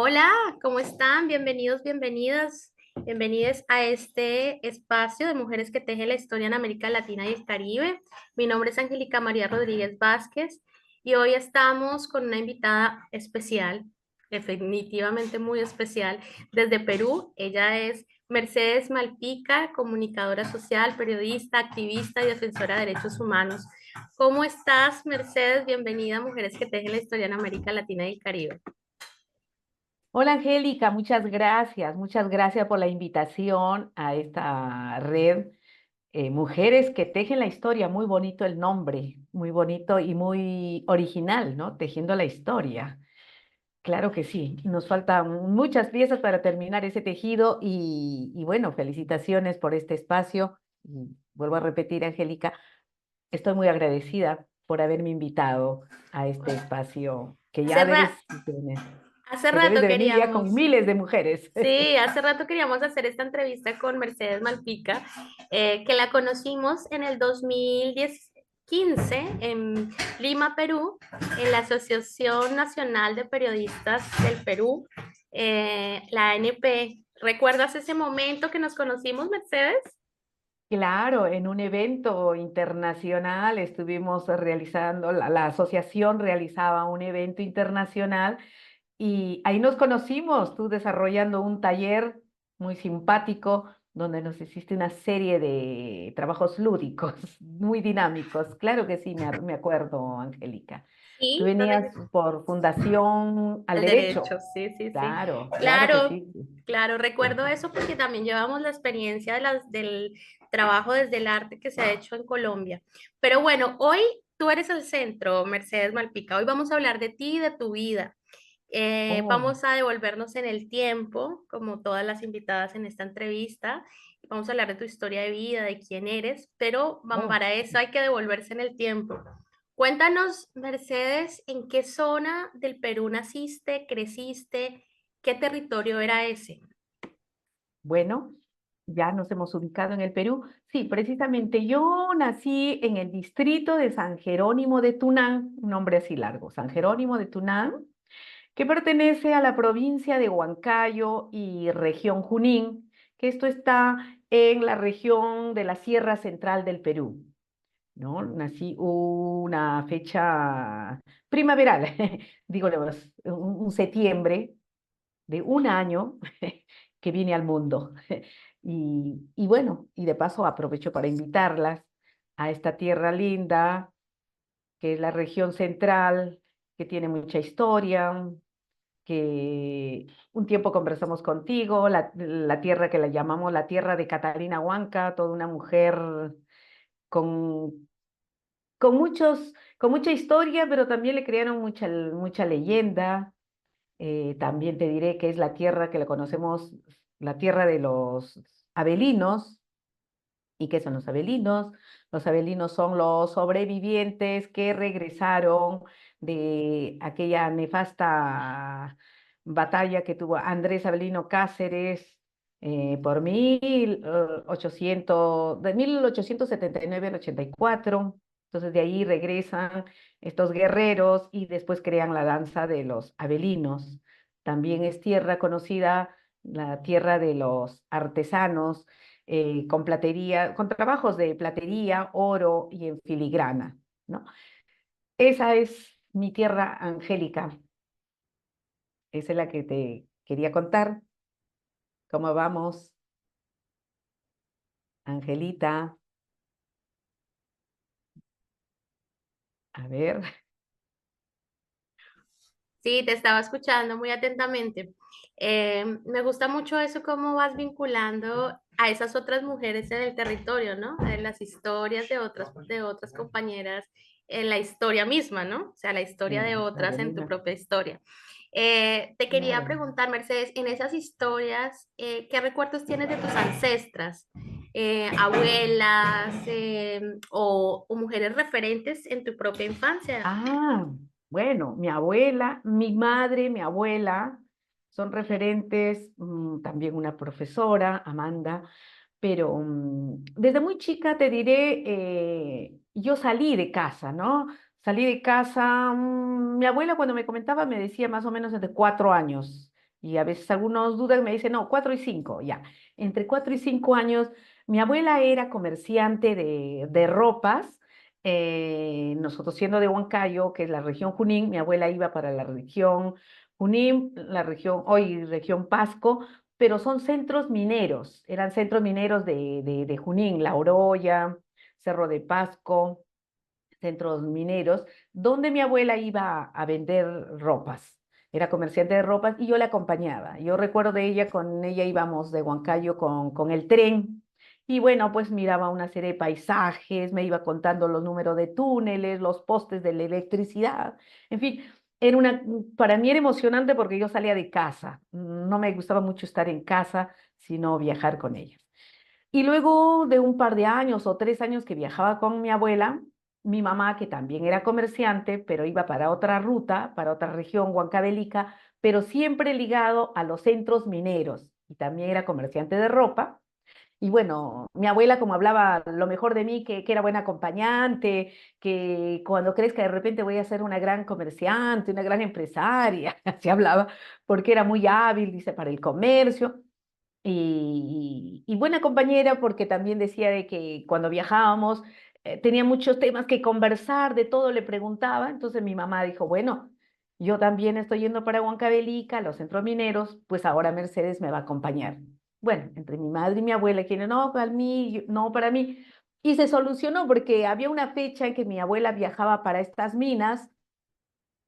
Hola, ¿cómo están? Bienvenidos, bienvenidas, bienvenidas a este espacio de mujeres que tejen la historia en América Latina y el Caribe. Mi nombre es Angélica María Rodríguez Vázquez y hoy estamos con una invitada especial, definitivamente muy especial, desde Perú. Ella es Mercedes Malpica, comunicadora social, periodista, activista y defensora de derechos humanos. ¿Cómo estás, Mercedes? Bienvenida a Mujeres que tejen la historia en América Latina y el Caribe. Hola Angélica, muchas gracias por la invitación a esta red. Mujeres que tejen la historia, muy bonito el nombre, muy bonito y muy original, ¿no? Tejiendo la historia. Claro que sí, nos faltan muchas piezas para terminar ese tejido y bueno, felicitaciones por este espacio. Y vuelvo a repetir, Angélica, estoy muy agradecida por haberme invitado a este espacio que Hace, ya ra- hace que debes rato de venir ya con queríamos, miles de mujeres. sí, hace rato queríamos hacer esta entrevista con Mercedes Malpica, que la conocimos en el 2015 en Lima, Perú, en la Asociación Nacional de Periodistas del Perú, la ANP. ¿Recuerdas ese momento que nos conocimos, Mercedes? Claro, en un evento internacional estuvimos realizando, la asociación realizaba un evento internacional y ahí nos conocimos, tú desarrollando un taller muy simpático donde nos hiciste una serie de trabajos lúdicos, muy dinámicos. Claro que sí, me acuerdo, Angélica. Tú Sí, venías por Fundación al al Derecho. derecho, sí, sí, sí. Claro que Claro, sí. claro, recuerdo eso porque también llevamos la experiencia del trabajo desde el arte que se ha hecho en Colombia. Pero bueno, hoy tú eres el centro, Mercedes Malpica. Hoy vamos a hablar de ti y de tu vida. Oh, Vamos a devolvernos en el tiempo, como todas las invitadas en esta entrevista. Vamos a hablar de tu historia de vida, de quién eres, pero oh. para eso hay que devolverse en el tiempo. Cuéntanos, Mercedes, ¿en qué zona del Perú naciste, creciste? ¿Qué territorio era ese? Bueno, ya nos hemos ubicado en el Perú. Sí, precisamente yo nací en el distrito de San Jerónimo de Tunán, un nombre así largo, San Jerónimo de Tunán, que pertenece a la provincia de Huancayo y región Junín, que esto está en la región de la Sierra Central del Perú, ¿no? Nací una fecha primaveral, digo, un septiembre de un año que vine al mundo. Y bueno, y de paso aprovecho para invitarlas a esta tierra linda, que es la región central, que tiene mucha historia, que un tiempo conversamos contigo, la tierra que la llamamos la tierra de Catalina Huanca, toda una mujer con, con mucha historia, pero también le crearon mucha leyenda. También te diré que es la tierra que le conocemos, la tierra de los abelinos. ¿Y qué son los abelinos? Los abelinos son los sobrevivientes que regresaron de aquella nefasta batalla que tuvo Andrés Abelino Cáceres por 1800, de 1879 al 84. Entonces de ahí regresan estos guerreros y después crean la danza de los abelinos. También es tierra conocida, la tierra de los artesanos con platería, con trabajos de platería, oro y en filigrana, ¿no? Esa es mi tierra angélica, esa es la que te quería contar. ¿Cómo vamos, Angelita? A ver. Sí, te estaba escuchando muy atentamente. Me gusta mucho eso, cómo vas vinculando a esas otras mujeres en el territorio, ¿no? Las historias de otras compañeras en la historia misma, ¿no? O sea, la historia de La otras historia en tu misma. propia historia. Te quería Claro. preguntar, Mercedes, en esas historias, ¿qué recuerdos tienes de tus ancestras, abuelas o mujeres referentes en tu propia infancia? Ah, bueno, mi abuela, mi madre, mi abuela son referentes, también una profesora, Amanda, pero desde muy chica te diré, yo salí de casa, ¿no? Salí de casa, mi abuela cuando me comentaba me decía más o menos de 4 años. Y a veces algunos dudan, me dicen, no, 4 y 5, ya. Entre 4 y 5 años, mi abuela era comerciante de ropas. Nosotros siendo de Huancayo, que es la región Junín, mi abuela iba para la región Junín, la región, hoy región Pasco, pero son centros mineros, eran centros mineros de Junín, La Oroya, Cerro de Pasco, centros mineros, donde mi abuela iba a vender ropas. Era comerciante de ropas y yo la acompañaba. Yo recuerdo de ella, con ella íbamos de Huancayo con el tren. Y bueno, pues miraba una serie de paisajes, me iba contando los números de túneles, los postes de la electricidad. En fin, para mí era emocionante porque yo salía de casa. No me gustaba mucho estar en casa, sino viajar con ella. Y luego de un par de años o 3 años que viajaba con mi abuela, mi mamá, que también era comerciante, pero iba para otra ruta, para otra región, Huancavelica, pero siempre ligado a los centros mineros, y también era comerciante de ropa. Y bueno, mi abuela como hablaba lo mejor de mí, que era buena acompañante, que cuando crezca de repente voy a ser una gran comerciante, una gran empresaria, así hablaba, porque era muy hábil, dice, para el comercio. Y buena compañera porque también decía de que cuando viajábamos tenía muchos temas que conversar, de todo le preguntaba. Entonces mi mamá dijo, bueno, yo también estoy yendo para Huancavelica, los centros mineros, pues ahora Mercedes me va a acompañar. Bueno, entre mi madre y mi abuela, quienes no, para mí, no, para mí. Y se solucionó porque había una fecha en que mi abuela viajaba para estas minas,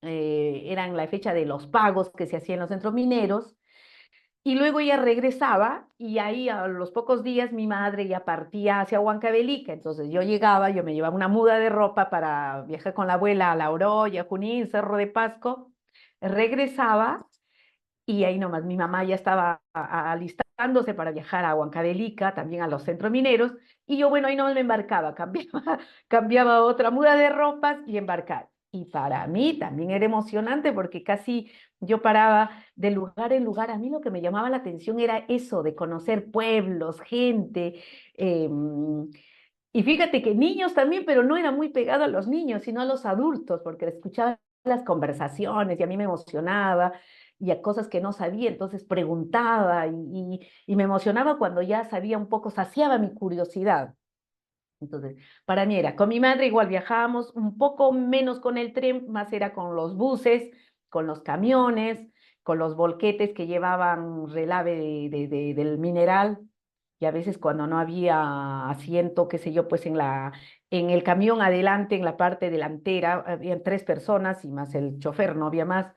eran la fecha de los pagos que se hacían en los centros mineros. Y luego ella regresaba y ahí a los pocos días mi madre ya partía hacia Huancavelica. Entonces yo llegaba, yo me llevaba una muda de ropa para viajar con la abuela a La Oroya, Junín, Cerro de Pasco. Regresaba y ahí nomás mi mamá ya estaba alistándose para viajar a Huancavelica, también a los centros mineros. Y yo, bueno, ahí nomás me embarcaba, cambiaba otra muda de ropas y embarcar. Y para mí también era emocionante porque casi yo paraba de lugar en lugar. A mí lo que me llamaba la atención era eso de conocer pueblos, gente. Y fíjate que niños también, pero no era muy pegado a los niños, sino a los adultos, porque escuchaba las conversaciones y a mí me emocionaba y a cosas que no sabía, entonces preguntaba y me emocionaba cuando ya sabía un poco, saciaba mi curiosidad. Entonces, para mí era, con mi madre igual viajábamos un poco menos con el tren, más era con los buses, con los camiones, con los volquetes que llevaban relave del mineral. Y a veces cuando no había asiento, qué sé yo, pues en el camión adelante, en la parte delantera, habían 3 personas y más el chofer, no había más.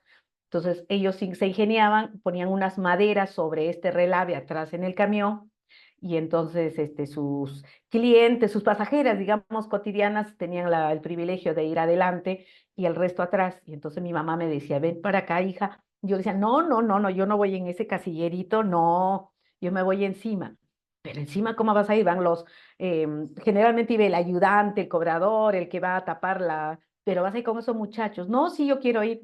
Entonces ellos se ingeniaban, ponían unas maderas sobre este relave atrás en el camión y entonces sus clientes, sus pasajeras, digamos, cotidianas, tenían el privilegio de ir adelante y el resto atrás. Y entonces mi mamá me decía, ven para acá, hija. Yo decía, no, no, no, no, yo no voy en ese casillerito, no, yo me voy encima. Pero encima, ¿cómo vas a ir? Van generalmente iba el ayudante, el cobrador, el que va a tapar pero vas a ir con esos muchachos. No, sí, yo quiero ir.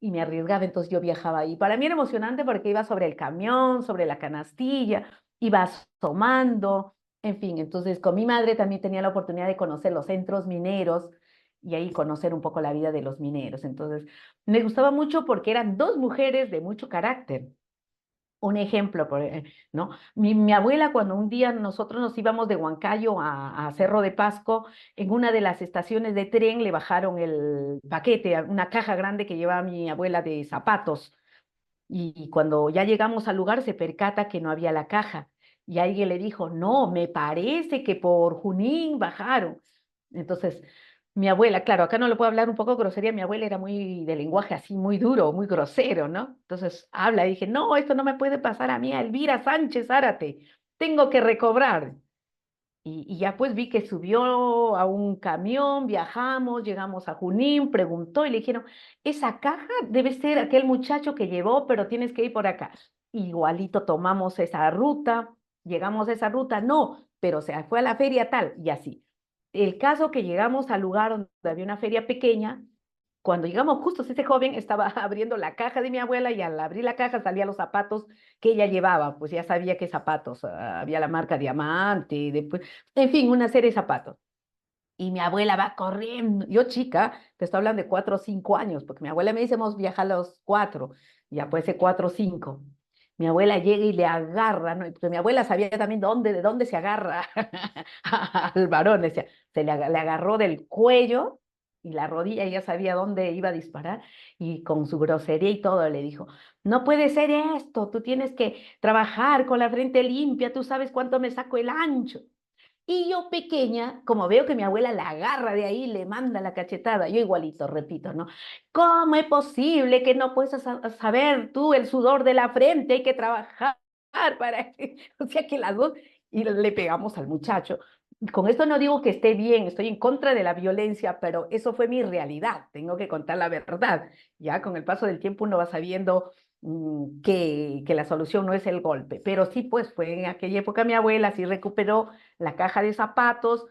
Y me arriesgaba, entonces yo viajaba ahí. Para mí era emocionante porque iba sobre el camión, sobre la canastilla, iba asomando, en fin. Entonces con mi madre también tenía la oportunidad de conocer los centros mineros y ahí conocer un poco la vida de los mineros. Entonces me gustaba mucho porque eran dos mujeres de mucho carácter. Un ejemplo, ¿no? Mi abuela, cuando un día nosotros nos íbamos de Huancayo a Cerro de Pasco, en una de las estaciones de tren le bajaron el paquete, una caja grande que llevaba mi abuela de zapatos. Y cuando ya llegamos al lugar se percata que no había la caja. Y alguien le dijo, no, me parece que por Junín bajaron. Entonces, mi abuela, claro, acá no le puedo hablar un poco grosería, mi abuela era muy de lenguaje así, muy duro, muy grosero, ¿no? Entonces habla y dije, no, esto no me puede pasar a mí, a Elvira Sánchez Zárate, tengo que recobrar. Y ya pues vi que subió a un camión, viajamos, llegamos a Junín, preguntó y le dijeron, esa caja debe ser aquel muchacho que llevó, pero tienes que ir por acá. Igualito tomamos esa ruta, llegamos a esa ruta, no, pero se fue a la feria tal y así. El caso que llegamos al lugar donde había una feria pequeña, cuando llegamos justo ese joven estaba abriendo la caja de mi abuela y al abrir la caja salían los zapatos que ella llevaba, pues ya sabía qué zapatos, había la marca Diamante, después, en fin, una serie de zapatos. Y mi abuela va corriendo, yo chica, te estoy hablando de 4 o 5 años, porque mi abuela me dice, hemos viajado a los 4. ya puede ser 4 o 5. Mi abuela llega y le agarra, ¿no? Porque mi abuela sabía también de dónde se agarra al varón, decía, le agarró del cuello y la rodilla, ella sabía dónde iba a disparar, y con su grosería y todo le dijo, no puede ser esto, tú tienes que trabajar con la frente limpia, tú sabes cuánto me saco el ancho. Y yo pequeña, como veo que mi abuela la agarra de ahí, le manda la cachetada, yo igualito, repito, ¿no? ¿Cómo es posible que no puedas saber tú el sudor de la frente? Hay que trabajar para que, o sea que las dos, y le pegamos al muchacho. Con esto no digo que esté bien, estoy en contra de la violencia, pero eso fue mi realidad, tengo que contar la verdad. Ya con el paso del tiempo uno va sabiendo que la solución no es el golpe, pero sí, pues fue en aquella época mi abuela sí recuperó la caja de zapatos,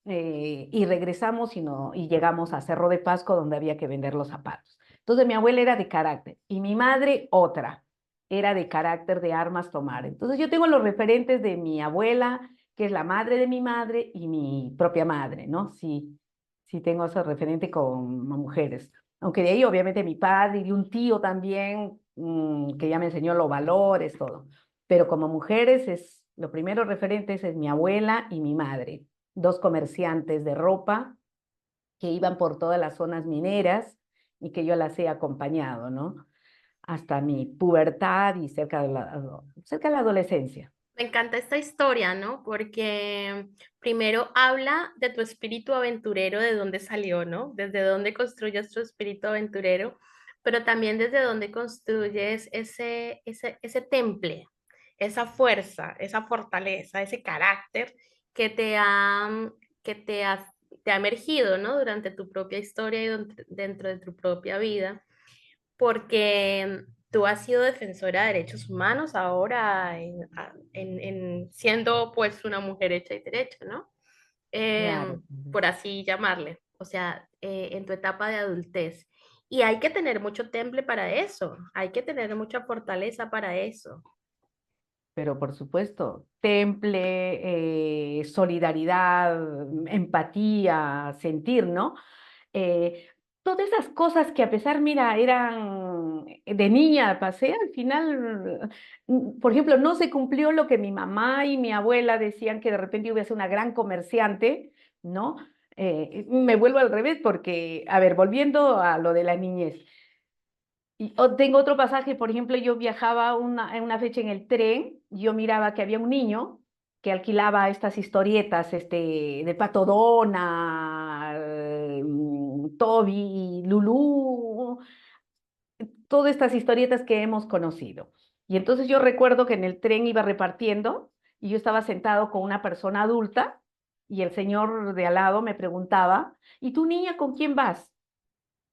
y regresamos y llegamos a Cerro de Pasco donde había que vender los zapatos. Entonces mi abuela era de carácter y mi madre otra, era de carácter de armas tomar. Entonces yo tengo los referentes de mi abuela, que es la madre de mi madre, y mi propia madre, ¿no? Sí, sí tengo ese referente con mujeres. Aunque de ahí obviamente mi padre y un tío también, que ya me enseñó los valores, todo. Pero como mujeres es, los primeros referentes es mi abuela y mi madre, dos comerciantes de ropa que iban por todas las zonas mineras y que yo las he acompañado, ¿no? Hasta mi pubertad y cerca de la adolescencia. Me encanta esta historia, ¿no? Porque primero habla de tu espíritu aventurero, de dónde salió, ¿no? Desde dónde construyes tu espíritu aventurero, pero también desde dónde construyes ese temple, esa fuerza, esa fortaleza, ese carácter que que te ha emergido, ¿no? Durante tu propia historia y dentro de tu propia vida, porque tú has sido defensora de derechos humanos ahora siendo pues una mujer hecha y derecha, ¿no? Claro. Por así llamarle, o sea, en tu etapa de adultez. Y hay que tener mucho temple para eso, hay que tener mucha fortaleza para eso. Pero por supuesto, temple, solidaridad, empatía, sentir, ¿no? Eh, Todas esas cosas que a pesar, mira, eran de niña, pasé, al final, por ejemplo, no se cumplió lo que mi mamá y mi abuela decían que de repente yo iba a ser una gran comerciante, ¿no? Me vuelvo al revés porque, a ver, volviendo a lo de la niñez. Tengo otro pasaje, por ejemplo, yo viajaba en una fecha en el tren, yo miraba que había un niño que alquilaba estas historietas de Pato Donald, Toby, Lulú, todas estas historietas que hemos conocido. Y entonces yo recuerdo que en el tren iba repartiendo y yo estaba sentado con una persona adulta y el señor de al lado me preguntaba, ¿y tú niña con quién vas?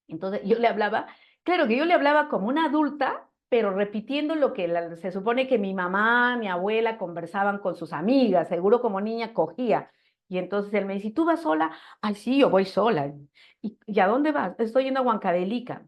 Entonces yo le hablaba, claro que yo le hablaba como una adulta, pero repitiendo lo que se supone que mi mamá, mi abuela conversaban con sus amigas, seguro como niña cogía. Y entonces él me dice, ¿y tú vas sola? Ay, sí, yo voy sola. ¿Y a dónde vas? Estoy yendo a Huancavelica.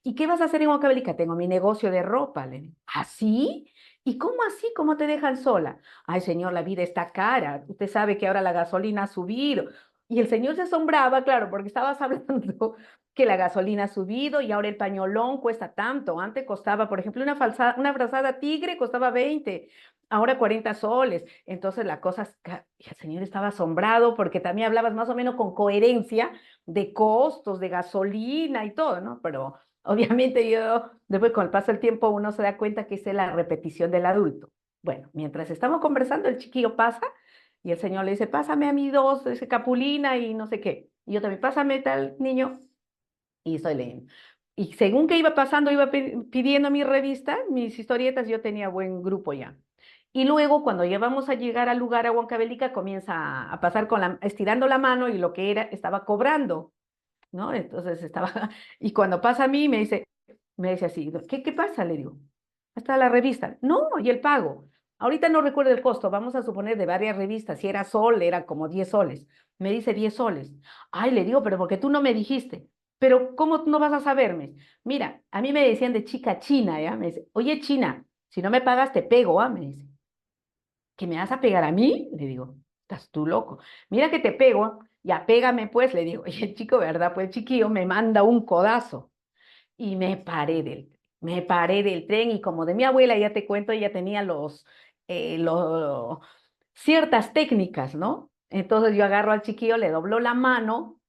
¿Y qué vas a hacer en Huancavelica? Tengo mi negocio de ropa. Le digo, ¿así? ¿Y cómo así? ¿Cómo te dejan sola? Ay, señor, la vida está cara. Usted sabe que ahora la gasolina ha subido. Y el señor se asombraba, claro, porque estabas hablando que la gasolina ha subido y ahora el pañolón cuesta tanto. Antes costaba, por ejemplo, una frazada tigre costaba 20, ahora 40 soles. Entonces la cosa, y el señor estaba asombrado porque también hablabas más o menos con coherencia de costos, de gasolina y todo, ¿no? Pero obviamente yo, después con el paso del tiempo, uno se da cuenta que esa es la repetición del adulto. Bueno, mientras estamos conversando, el chiquillo pasa y el señor le dice, pásame a mí dos, ese capulina y no sé qué. Y yo también, pásame tal niño y estoy leyendo. Y según que iba pasando, iba pidiendo mi revista, mis historietas, yo tenía buen grupo ya. Y luego, cuando ya vamos a llegar al lugar a Huancavelica, comienza a pasar estirando la mano y lo que era, estaba cobrando, ¿no? Entonces estaba, y cuando pasa a mí, me dice así, ¿qué pasa? Le digo, hasta la revista. No, y el pago. Ahorita no recuerdo el costo, vamos a suponer de varias revistas, si era sol, era como 10 soles. Me dice 10 soles. Ay, le digo, pero porque tú no me dijiste. Pero ¿cómo no vas a saberme? Mira, a mí me decían de chica china, ¿ya? Me dice, oye, China, si no me pagas te pego, ¿ah? Me dice, ¿que me vas a pegar a mí? Le digo, estás tú loco. Mira que te pego, ya pégame pues, le digo. Y el chico, ¿verdad? Pues el chiquillo me manda un codazo y me paré de él. Me paré del tren y como de mi abuela, ya te cuento, ella tenía ciertas técnicas, ¿no? Entonces yo agarro al chiquillo, le doblo la mano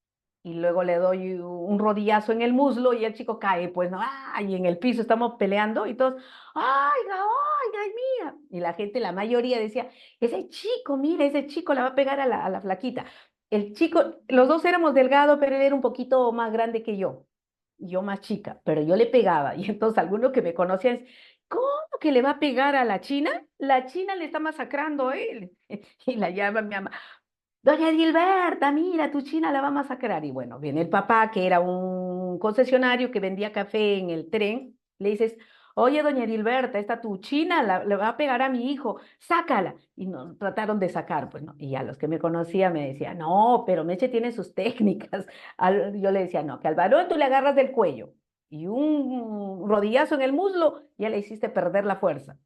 y luego le doy un rodillazo en el muslo y el chico cae, pues, ¿no? ¡Ay! En el piso estamos peleando y todos, ¡ay, ay, ay, mía! Y la gente, la mayoría decía, ese chico, mira, ese chico la va a pegar a la flaquita. El chico, los dos éramos delgados, pero él era un poquito más grande que yo más chica, pero yo le pegaba. Y entonces algunos que me conocían, ¿cómo que le va a pegar a la china? La china le está masacrando a él. Y la llama mi mamá, doña Gilberta, mira, tu china la va a masacrar. Y bueno, viene el papá, que era un concesionario que vendía café en el tren. Le dices, oye, doña Gilberta, esta tu china le va a pegar a mi hijo, sácala. Y nos trataron de sacar, pues no. Y a los que me conocían me decían, no, pero Meche tiene sus técnicas. Yo le decía, no, que al varón tú le agarras del cuello y un rodillazo en el muslo, ya le hiciste perder la fuerza.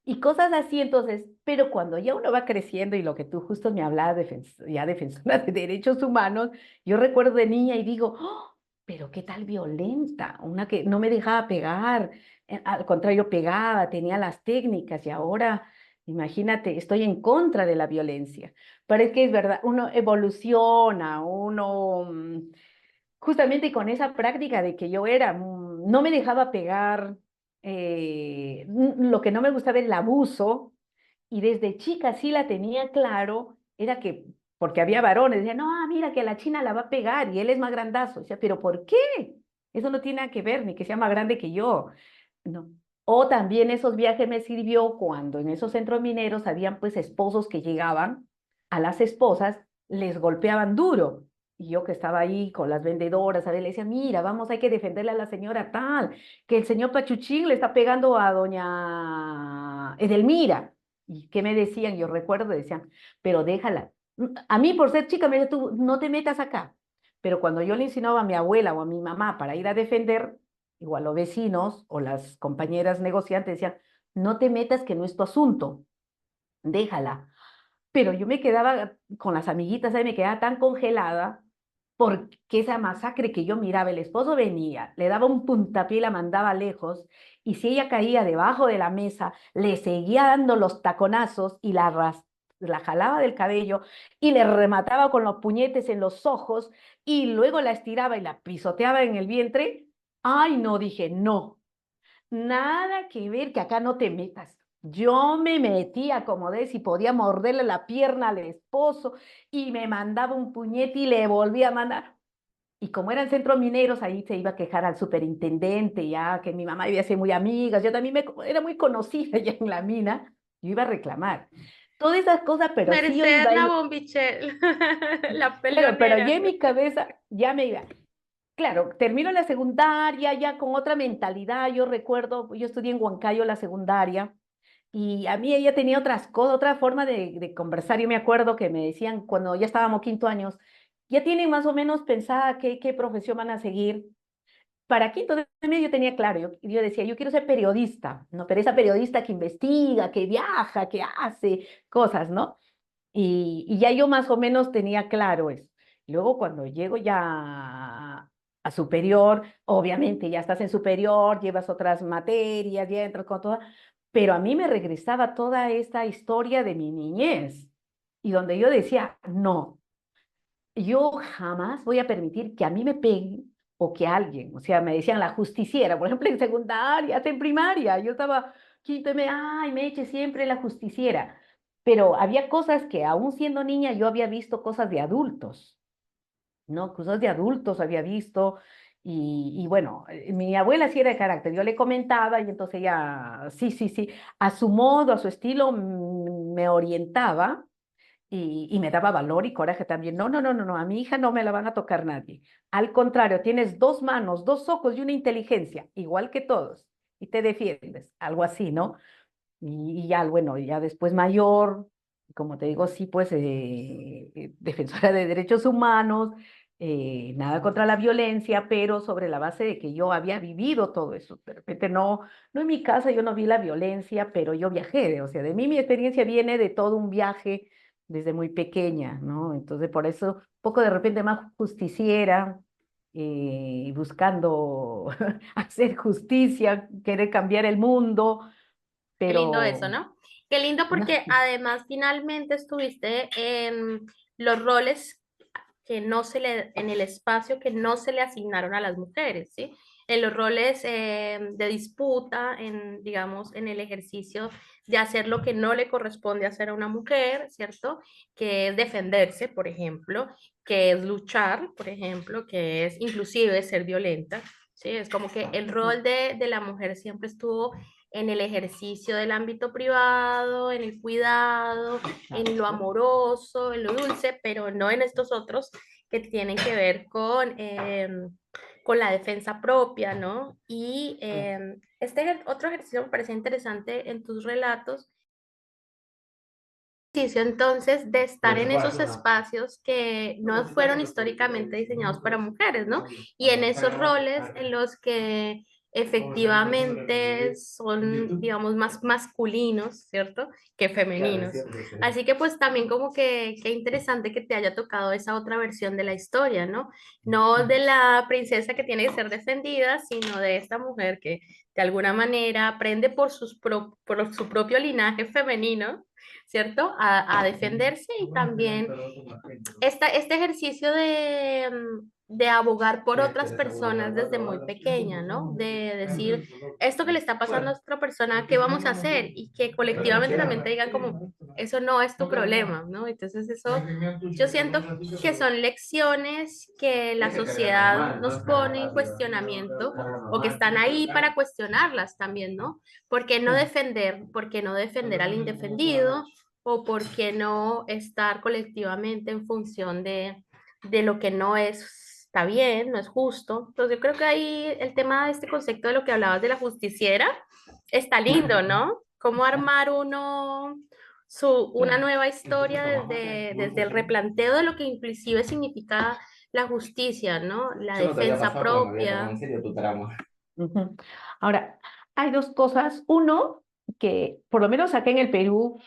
Y cosas así, entonces, pero cuando ya uno va creciendo y lo que tú justo me hablabas, ya defensora de derechos humanos, yo recuerdo de niña y digo, "Oh, pero qué tal violenta, una que no me dejaba pegar, al contrario, pegaba, tenía las técnicas y ahora, imagínate, estoy en contra de la violencia. Pero es que es verdad, uno evoluciona, uno justamente con esa práctica de que yo era, no me dejaba pegar, lo que no me gustaba era el abuso, y desde chica sí la tenía claro, era que, porque había varones, decían, no, mira que la china la va a pegar y él es más grandazo. Decía, pero ¿por qué? Eso no tiene nada que ver, ni que sea más grande que yo. No. O también esos viajes me sirvió cuando en esos centros mineros habían pues esposos que llegaban, a las esposas les golpeaban duro. Y yo que estaba ahí con las vendedoras, a ver, le decía, mira, vamos, hay que defenderle a la señora tal, que el señor Pachuchín le está pegando a doña Edelmira. ¿Y qué me decían? Yo recuerdo, decían, pero déjala. A mí, por ser chica, me decía, tú no te metas acá. Pero cuando yo le insinuaba a mi abuela o a mi mamá para ir a defender, igual los vecinos o las compañeras negociantes decían, no te metas que no es tu asunto, déjala. Pero yo me quedaba con las amiguitas, ahí me quedaba tan congelada porque esa masacre que yo miraba, el esposo venía, le daba un puntapié y la mandaba lejos, y si ella caía debajo de la mesa, le seguía dando los taconazos y la jalaba del cabello y le remataba con los puñetes en los ojos y luego la estiraba y la pisoteaba en el vientre. Ay, no, dije, no, nada que ver, que acá no te metas. Yo me metía como de si podía morderle la pierna al esposo y me mandaba un puñete y le volvía a mandar. Y como eran centros mineros, ahí se iba a quejar al superintendente, ya que mi mamá iba a ser muy amigas, yo también era muy conocida ya en la mina, yo iba a reclamar. Todas esas cosas, pero sí yo Merced iba la ahí, bombichel, la pero ya peleonera. en mi cabeza ya me iba. Claro, termino la secundaria ya con otra mentalidad. Yo recuerdo, yo estudié en Huancayo la secundaria y a mí ella tenía otras cosas, otra forma de conversar. Yo me acuerdo que me decían cuando ya estábamos quinto años, ya tienen más o menos pensada qué profesión van a seguir. Para quinto de medio yo tenía claro, yo decía, yo quiero ser periodista, ¿no? Pero esa periodista que investiga, que viaja, que hace cosas, ¿no? Y ya yo más o menos tenía claro eso. Luego cuando llego ya a superior, obviamente ya estás en superior, llevas otras materias, ya entras con toda, pero a mí me regresaba toda esta historia de mi niñez y donde yo decía, no, yo jamás voy a permitir que a mí me peguen o que alguien, o sea, me decían la justiciera, por ejemplo, en secundaria, hasta en primaria, yo estaba quinto y ay, me eche siempre la justiciera, pero había cosas que aún siendo niña yo había visto cosas de adultos, ¿no? Cosas de adultos había visto y bueno, mi abuela sí era de carácter, yo le comentaba y entonces ella, sí, sí, sí, a su modo, a su estilo, me orientaba y me daba valor y coraje también. No, no, no, no, no, a mi hija no me la van a tocar nadie. Al contrario, tienes dos manos, dos ojos y una inteligencia, igual que todos, y te defiendes, algo así, ¿no? Y ya, bueno, ya después mayor, como te digo, sí, pues defensora de derechos humanos, nada contra la violencia, pero sobre la base de que yo había vivido todo eso. De repente no, no en mi casa yo no vi la violencia, pero yo viajé, o sea, de mí mi experiencia viene de todo un viaje desde muy pequeña, ¿no? Entonces, por eso, poco de repente más justiciera, buscando hacer justicia, querer cambiar el mundo, Qué lindo eso, pero ¿no? Qué lindo no, porque además finalmente estuviste en los roles que no se le, en el espacio que no se le asignaron a las mujeres, ¿sí? En los roles de disputa, en, digamos, en el ejercicio de hacer lo que no le corresponde hacer a una mujer, ¿cierto? Que es defenderse, por ejemplo, que es luchar, por ejemplo, que es inclusive ser violenta, ¿sí? Es como que el rol de la mujer siempre estuvo en el ejercicio del ámbito privado, en el cuidado, en lo amoroso, en lo dulce, pero no en estos otros que tienen que ver con la defensa propia, ¿no? Y otro ejercicio me parece interesante en tus relatos, ejercicio entonces de estar en esos espacios que no fueron históricamente diseñados para mujeres, ¿no? Y en esos roles en los que efectivamente son, digamos, más masculinos, ¿cierto? Que femeninos. Así que pues también como que qué interesante que te haya tocado esa otra versión de la historia, ¿no? No de la princesa que tiene que ser defendida, sino de esta mujer que de alguna manera aprende por su propio linaje femenino, ¿cierto? A defenderse y también este ejercicio de abogar por otras personas desde muy pequeña, ¿no? De decir, esto que le está pasando a otra persona, ¿qué vamos a hacer? Y que colectivamente también te digan como, eso no es tu problema, ¿no? Entonces eso, yo siento que son lecciones que la sociedad nos pone en cuestionamiento o que están ahí para cuestionarlas también, ¿no? ¿Por qué no defender? ¿Por qué no defender al indefendido? ¿O por qué no estar colectivamente en función de lo que no está bien, no es justo? Entonces yo creo que ahí el tema de este concepto de lo que hablabas de la justiciera está lindo, ¿no? Cómo armar una nueva historia desde el replanteo de lo que inclusive significa la justicia, ¿no? La Eso no te había defensa pasado, pero me había tomado propia. en serio tu trama. ujú. Ahora, hay dos cosas. Uno, que por lo menos acá en el Perú,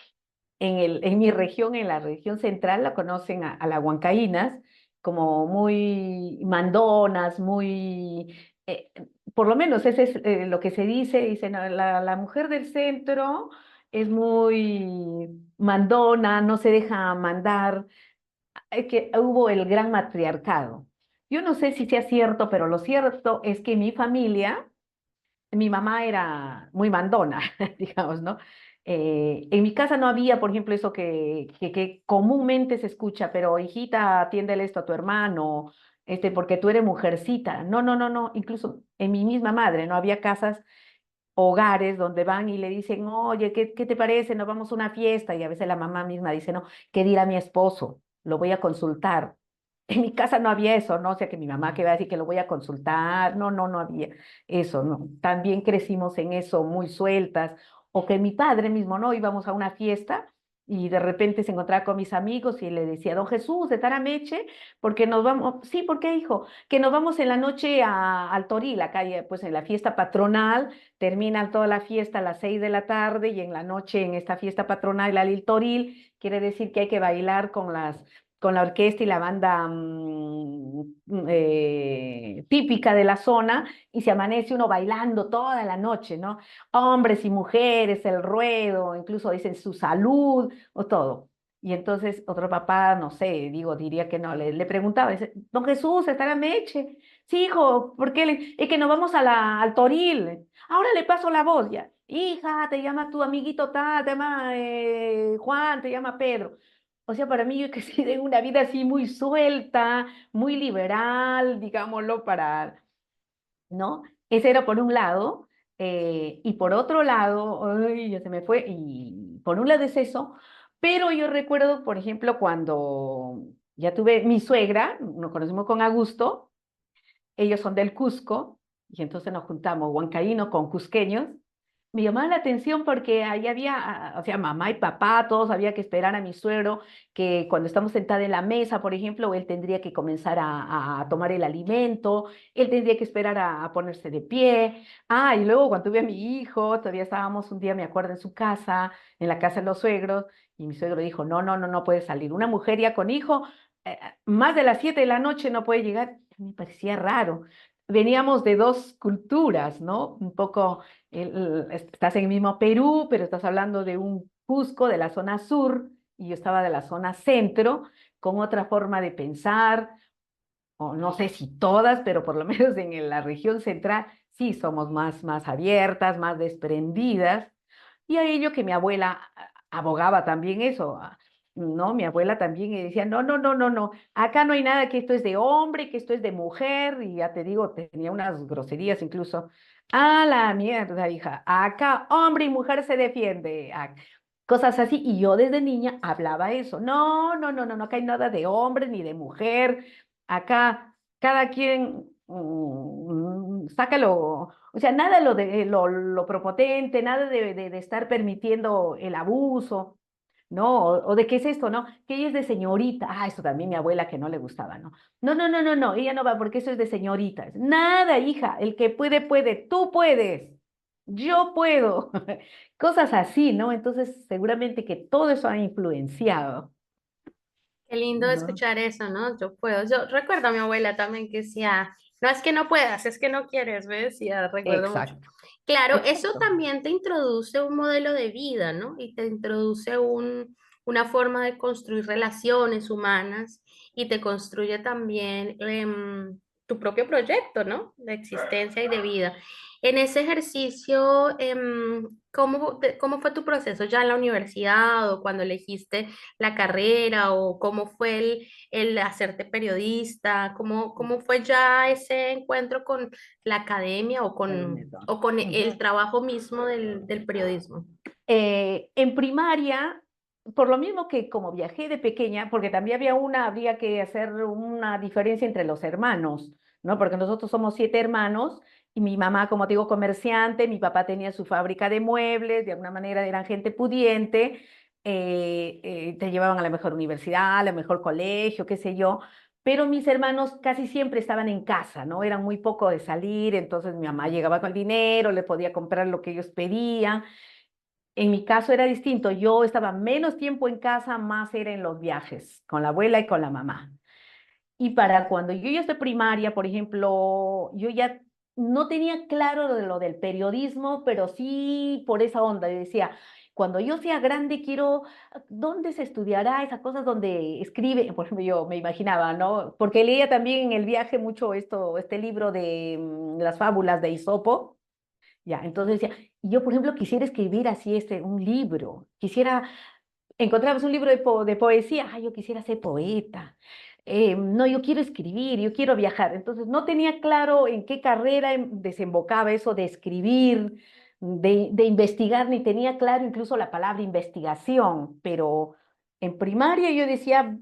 en mi región, en la región central, la conocen a las huancaínas como muy mandonas, muy, por lo menos ese es lo que se dice, dicen, "No, la mujer del centro es muy mandona, no se deja mandar, es que hubo el gran matriarcado. Yo no sé si sea cierto, pero lo cierto es que mi familia, mi mamá era muy mandona, digamos, ¿no? En mi casa no había, por ejemplo, eso que comúnmente se escucha, pero hijita, atiéndele esto a tu hermano, porque tú eres mujercita. No, no, no, no. Incluso en mi misma madre no había casas, hogares donde van y le dicen, oye, ¿qué te parece? Nos vamos a una fiesta. Y a veces la mamá misma dice, no, ¿qué dirá mi esposo? Lo voy a consultar. En mi casa no había eso, ¿no? O sea, que mi mamá que va a decir que lo voy a consultar, no, no, no había eso, ¿no? También crecimos en eso muy sueltas, o que mi padre mismo, ¿no? Íbamos a una fiesta y de repente se encontraba con mis amigos y le decía, don Jesús, de Tarameche, porque nos vamos, sí, ¿por qué, hijo? Que nos vamos en la noche al Toril, la calle, pues en la fiesta patronal, termina toda la fiesta a las 6 de la tarde y en la noche en esta fiesta patronal al Toril, quiere decir que hay que bailar con la orquesta y la banda típica de la zona y se amanece uno bailando toda la noche, ¿no? Hombres y mujeres, el ruedo, incluso dicen su salud o todo. Y entonces otro papá, no sé, diría que no, le preguntaba, dice, don Jesús, ¿está la Meche? Sí, hijo, ¿por qué? Es que nos vamos al Toril. Ahora le paso la voz ya. Hija, te llama tu amiguito te llama Juan, te llama Pedro. O sea, para mí yo que sí de una vida así muy suelta, muy liberal, digámoslo, ¿no? Ese era por un lado, y por otro lado, ay, ya se me fue, y por un lado es eso, pero yo recuerdo, por ejemplo, cuando ya tuve mi suegra, nos conocimos con Augusto, ellos son del Cusco, y entonces nos juntamos huancaínos con cusqueños. Me llamaba la atención porque ahí había, o sea, mamá y papá, todos había que esperar a mi suegro, que cuando estamos sentados en la mesa, por ejemplo, él tendría que comenzar a tomar el alimento, él tendría que esperar a ponerse de pie. Ah, y luego cuando tuve a mi hijo, todavía estábamos un día, me acuerdo, en su casa, en la casa de los suegros, y mi suegro dijo, no, no, no, no puede salir. Una mujer ya con hijo más de las 7 de la noche no puede llegar, me parecía raro. Veníamos de dos culturas, ¿no? Un poco, estás en el mismo Perú, pero estás hablando de un Cusco de la zona sur y yo estaba de la zona centro, con otra forma de pensar, o no sé si todas, pero por lo menos en la región central sí somos más abiertas, más desprendidas. Y a ello que mi abuela abogaba también eso, ¿no? Mi abuela también decía, no, no, no, no, no, acá no hay nada, que esto es de hombre, que esto es de mujer, y ya te digo, tenía unas groserías incluso. A la mierda, hija, acá hombre y mujer se defiende, cosas así, y yo desde niña hablaba eso, no, no, no, no, no, acá hay nada de hombre ni de mujer, acá cada quien sácalo, o sea, nada lo prepotente, nada de estar permitiendo el abuso, ¿no? O de qué es esto, ¿no? Que ella es de señorita. Ah, eso también mi abuela que no le gustaba, ¿no? No, no, no, no, no, ella no va porque eso es de señoritas. Nada, hija, el que puede, puede, tú puedes, yo puedo. Cosas así, ¿no? Entonces, seguramente que todo eso ha influenciado, Qué lindo ¿no? escuchar eso, ¿no? Yo puedo. Yo recuerdo a mi abuela también que decía, no es que no puedas, es que no quieres, ¿ves? Ya recuerdo mucho. Exacto, Claro, eso exacto. también te introduce un modelo de vida, ¿no? Y te introduce una forma de construir relaciones humanas y te construye también tu propio proyecto, ¿no? De existencia y de vida. En ese ejercicio, ¿cómo fue tu proceso ya en la universidad o cuando elegiste la carrera o cómo fue el hacerte periodista? ¿Cómo fue ya ese encuentro con la academia o con Ujú. el trabajo mismo del periodismo? En primaria, por lo mismo que como viajé de pequeña, porque también habría que hacer una diferencia entre los hermanos, ¿no? Porque nosotros somos 7 hermanos y mi mamá, como te digo, comerciante, mi papá tenía su fábrica de muebles, de alguna manera eran gente pudiente, te llevaban a la mejor universidad, a la mejor colegio, qué sé yo. Pero mis hermanos casi siempre estaban en casa, ¿no? Eran muy poco de salir, entonces mi mamá llegaba con el dinero, le podía comprar lo que ellos pedían. En mi caso era distinto. Yo estaba menos tiempo en casa, más era en los viajes, con la abuela y con la mamá. Y para cuando yo ya estoy primaria, por ejemplo, yo ya no tenía claro lo del periodismo, pero sí por esa onda. Yo decía, cuando yo sea grande, quiero, ¿dónde se estudiará esas cosas donde escribe? Por ejemplo, yo me imaginaba, ¿no? Porque leía también en el viaje mucho este libro de las fábulas de Isopo. Ya, entonces decía, yo por ejemplo quisiera escribir así un libro, quisiera, encontramos un libro de poesía, yo quisiera ser poeta. No, yo quiero escribir, yo quiero viajar. Entonces no tenía claro en qué carrera desembocaba eso de escribir, de investigar, ni tenía claro incluso la palabra investigación, pero en primaria yo decía,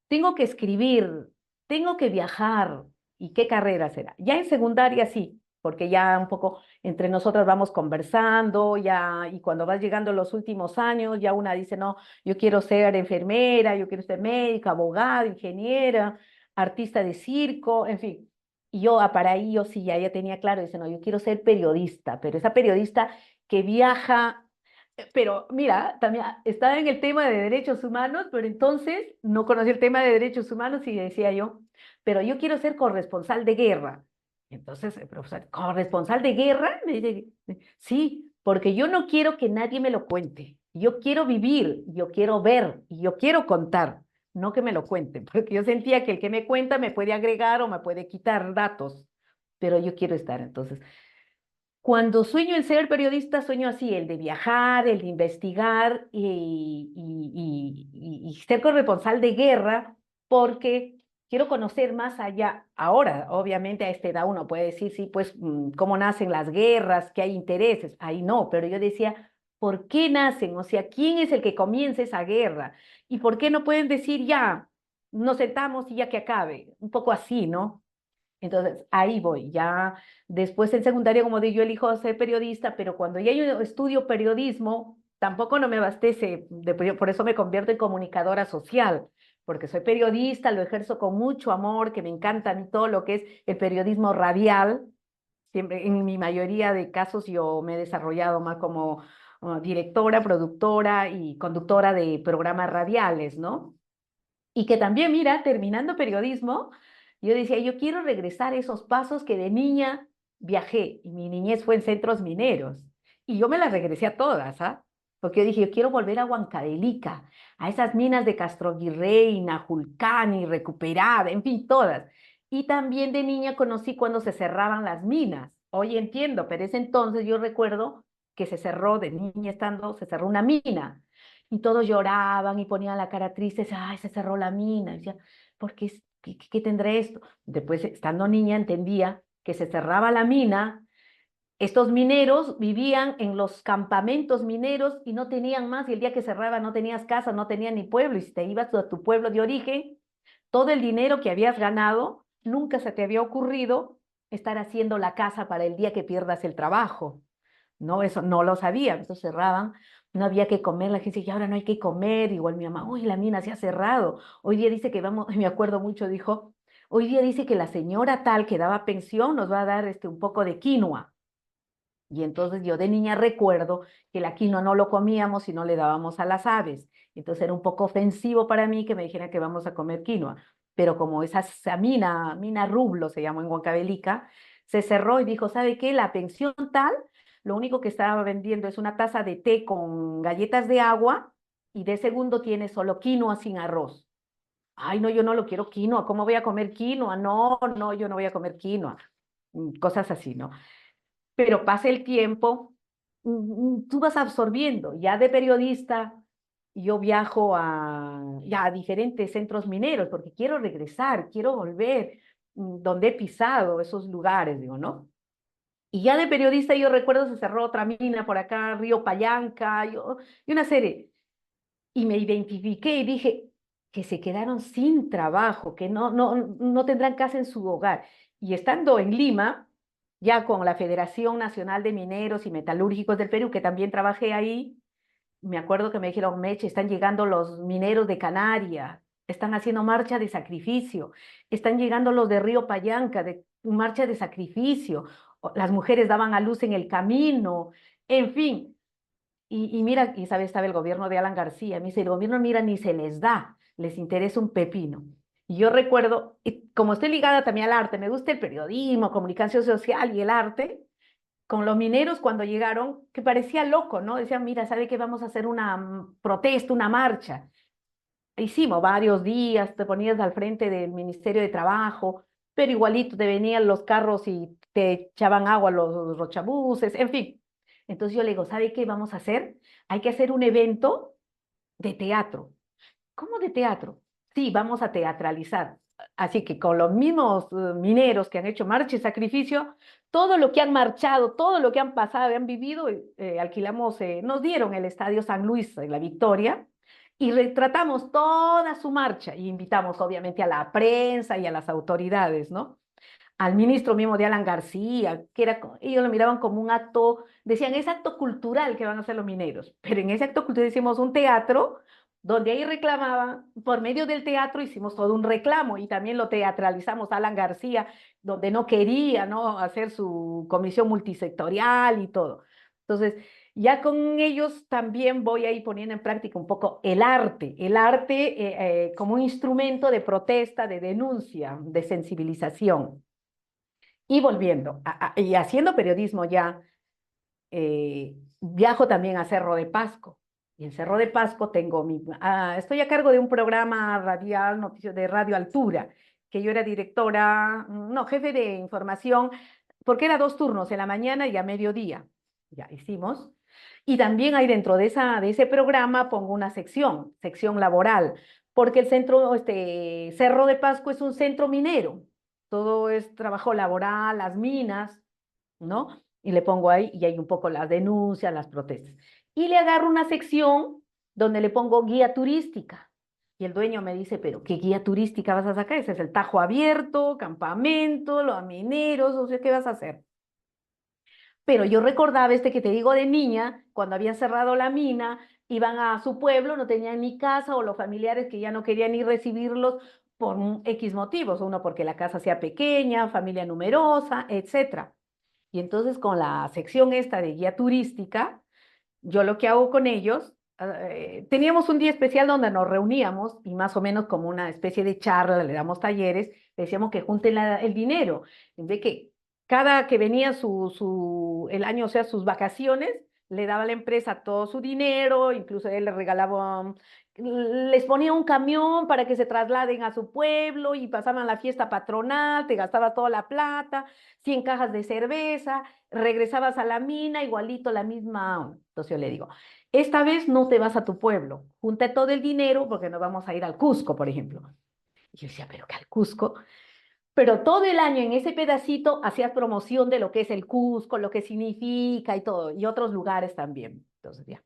tengo que escribir, tengo que viajar. ¿Y qué carrera será? Ya en secundaria sí, porque ya un poco entre nosotras vamos conversando, ya, y cuando vas llegando a los últimos años, ya una dice, no, yo quiero ser enfermera, yo quiero ser médica, abogada, ingeniera, artista de circo, en fin. Y yo, para ahí, yo sí, ya tenía claro, dice, no, yo quiero ser periodista, pero esa periodista que viaja, pero mira, también estaba en el tema de derechos humanos, pero entonces no conocí el tema de derechos humanos y decía yo, pero yo quiero ser corresponsal de guerra. Entonces, el profesor, ¿corresponsal de guerra? Me dice, sí, porque yo no quiero que nadie me lo cuente. Yo quiero vivir, yo quiero ver y yo quiero contar, no que me lo cuenten, porque yo sentía que el que me cuenta me puede agregar o me puede quitar datos, pero yo quiero estar. Entonces, cuando sueño en ser periodista, sueño así, el de viajar, el de investigar y ser corresponsal de guerra, porque quiero conocer más allá. Ahora, obviamente, a esta edad uno puede decir, sí, pues, cómo nacen las guerras, que hay intereses. Ahí no, pero yo decía, ¿por qué nacen? O sea, ¿quién es el que comienza esa guerra? ¿Y por qué no pueden decir ya, nos sentamos y ya que acabe? Un poco así, ¿no? Entonces, ahí voy. Ya después en secundaria, como digo, yo elijo ser periodista, pero cuando ya yo estudio periodismo, tampoco no me abastece. Por eso me convierto en comunicadora social, porque soy periodista, lo ejerzo con mucho amor, que me encanta a mí todo lo que es el periodismo radial. Siempre, en mi mayoría de casos, yo me he desarrollado más como directora, productora y conductora de programas radiales, ¿no? Y que también, mira, terminando periodismo, yo decía, yo quiero regresar a esos pasos que de niña viajé, y mi niñez fue en centros mineros, y yo me las regresé a todas, ¿ah? Porque yo dije, yo quiero volver a Huancavelica, a esas minas de Castrovirreyna, Julcani, Recuperada, en fin, todas. Y también de niña conocí cuando se cerraban las minas. Hoy entiendo, pero ese entonces yo recuerdo que se cerró, de niña estando, se cerró una mina. Y todos lloraban y ponían la cara triste, decía, ay, se cerró la mina. Y decía, ¿por qué, qué tendrá esto? Después, estando niña, entendía que se cerraba la mina, estos mineros vivían en los campamentos mineros y no tenían más, y el día que cerraba no tenías casa, no tenías ni pueblo, y si te ibas a tu pueblo de origen, todo el dinero que habías ganado, nunca se te había ocurrido estar haciendo la casa para el día que pierdas el trabajo. No, eso no lo sabía, entonces cerraban, no había que comer, la gente dice, y ahora no hay que comer, igual mi mamá, uy, la mina se ha cerrado, hoy día dice que vamos, me acuerdo mucho, dijo, hoy día dice que la señora tal que daba pensión nos va a dar un poco de quinoa. Y entonces yo de niña recuerdo que la quinoa no lo comíamos y no le dábamos a las aves. Entonces era un poco ofensivo para mí que me dijeran que vamos a comer quinoa. Pero como esa mina Rublo se llamó en Huancavelica, se cerró y dijo, ¿sabe qué? La pensión tal, lo único que estaba vendiendo es una taza de té con galletas de agua y de segundo tiene solo quinoa sin arroz. Ay, no, yo no lo quiero quinoa. ¿Cómo voy a comer quinoa? No, no, yo no voy a comer quinoa. Cosas así, ¿no? Pero pasa el tiempo, tú vas absorbiendo. Ya de periodista, yo viajo ya a diferentes centros mineros porque quiero regresar, quiero volver donde he pisado esos lugares, digo, ¿no? Y ya de periodista yo recuerdo se cerró otra mina por acá, Río Payanca, y una serie. Y me identifiqué y dije que se quedaron sin trabajo, que no tendrán casa en su hogar. Y estando en Lima, ya con la Federación Nacional de Mineros y Metalúrgicos del Perú, que también trabajé ahí, me acuerdo que me dijeron, Meche, están llegando los mineros de Canarias, están haciendo marcha de sacrificio, están llegando los de Río Payanca, de marcha de sacrificio, las mujeres daban a luz en el camino, en fin, y mira, y sabes, estaba el gobierno de Alan García. Me dice, el gobierno, mira, ni se les da, les interesa un pepino. Y yo recuerdo, y como estoy ligada también al arte, me gusta el periodismo, comunicación social y el arte, con los mineros cuando llegaron, que parecía loco, ¿no? Decían, mira, ¿sabe qué? Vamos a hacer una protesta, una marcha. Hicimos varios días, te ponías al frente del Ministerio de Trabajo, pero igualito te venían los carros y te echaban agua los rochabuses, en fin. Entonces yo le digo, ¿sabe qué vamos a hacer? Hay que hacer un evento de teatro. ¿Cómo de teatro? Sí, vamos a teatralizar. Así que con los mismos mineros que han hecho marcha y sacrificio, todo lo que han marchado, todo lo que han pasado, han vivido, alquilamos, nos dieron el Estadio San Luis en La Victoria y retratamos toda su marcha y invitamos obviamente a la prensa y a las autoridades, ¿no? Al ministro mismo de Alan García, que era, ellos lo miraban como un acto, decían, es acto cultural que van a hacer los mineros, pero en ese acto cultural hicimos un teatro donde ahí reclamaban, por medio del teatro hicimos todo un reclamo y también lo teatralizamos Alan García, donde no quería, ¿no? Hacer su comisión multisectorial y todo. Entonces, ya con ellos también voy a ir poniendo en práctica un poco el arte como un instrumento de protesta, de denuncia, de sensibilización. Y volviendo, y haciendo periodismo ya, viajo también a Cerro de Pasco. Y en Cerro de Pasco estoy a cargo de un programa radial, noticias de Radio Altura, que yo era directora, no, jefe de información, porque era dos turnos, en la mañana y a mediodía. Ya hicimos. Y también hay dentro de ese programa pongo una sección laboral, porque el centro, Cerro de Pasco es un centro minero. Todo es trabajo laboral, las minas, ¿no? Y le pongo ahí, y hay un poco las denuncias, las protestas. Y le agarro una sección donde le pongo guía turística. Y el dueño me dice, pero ¿qué guía turística vas a sacar? Ese es el Tajo Abierto, campamento, los mineros, o sea, ¿qué vas a hacer? Pero yo recordaba que te digo de niña, cuando habían cerrado la mina, iban a su pueblo, no tenían ni casa, o los familiares que ya no querían ni recibirlos por un X motivos, uno porque la casa sea pequeña, familia numerosa, etcétera. Y entonces con la sección esta de guía turística, yo lo que hago con ellos, teníamos un día especial donde nos reuníamos y más o menos como una especie de charla, le damos talleres, le decíamos que junten el dinero, de que cada que venía el año, o sea, sus vacaciones, le daba a la empresa todo su dinero, incluso él le regalaba, les ponía un camión para que se trasladen a su pueblo y pasaban la fiesta patronal, te gastabas toda la plata, 100 cajas de cerveza, regresabas a la mina, igualito la misma, entonces yo le digo, esta vez no te vas a tu pueblo, junta todo el dinero porque nos vamos a ir al Cusco, por ejemplo. Y yo decía, pero que al Cusco, pero todo el año en ese pedacito hacías promoción de lo que es el Cusco, lo que significa y todo, y otros lugares también. Entonces ya,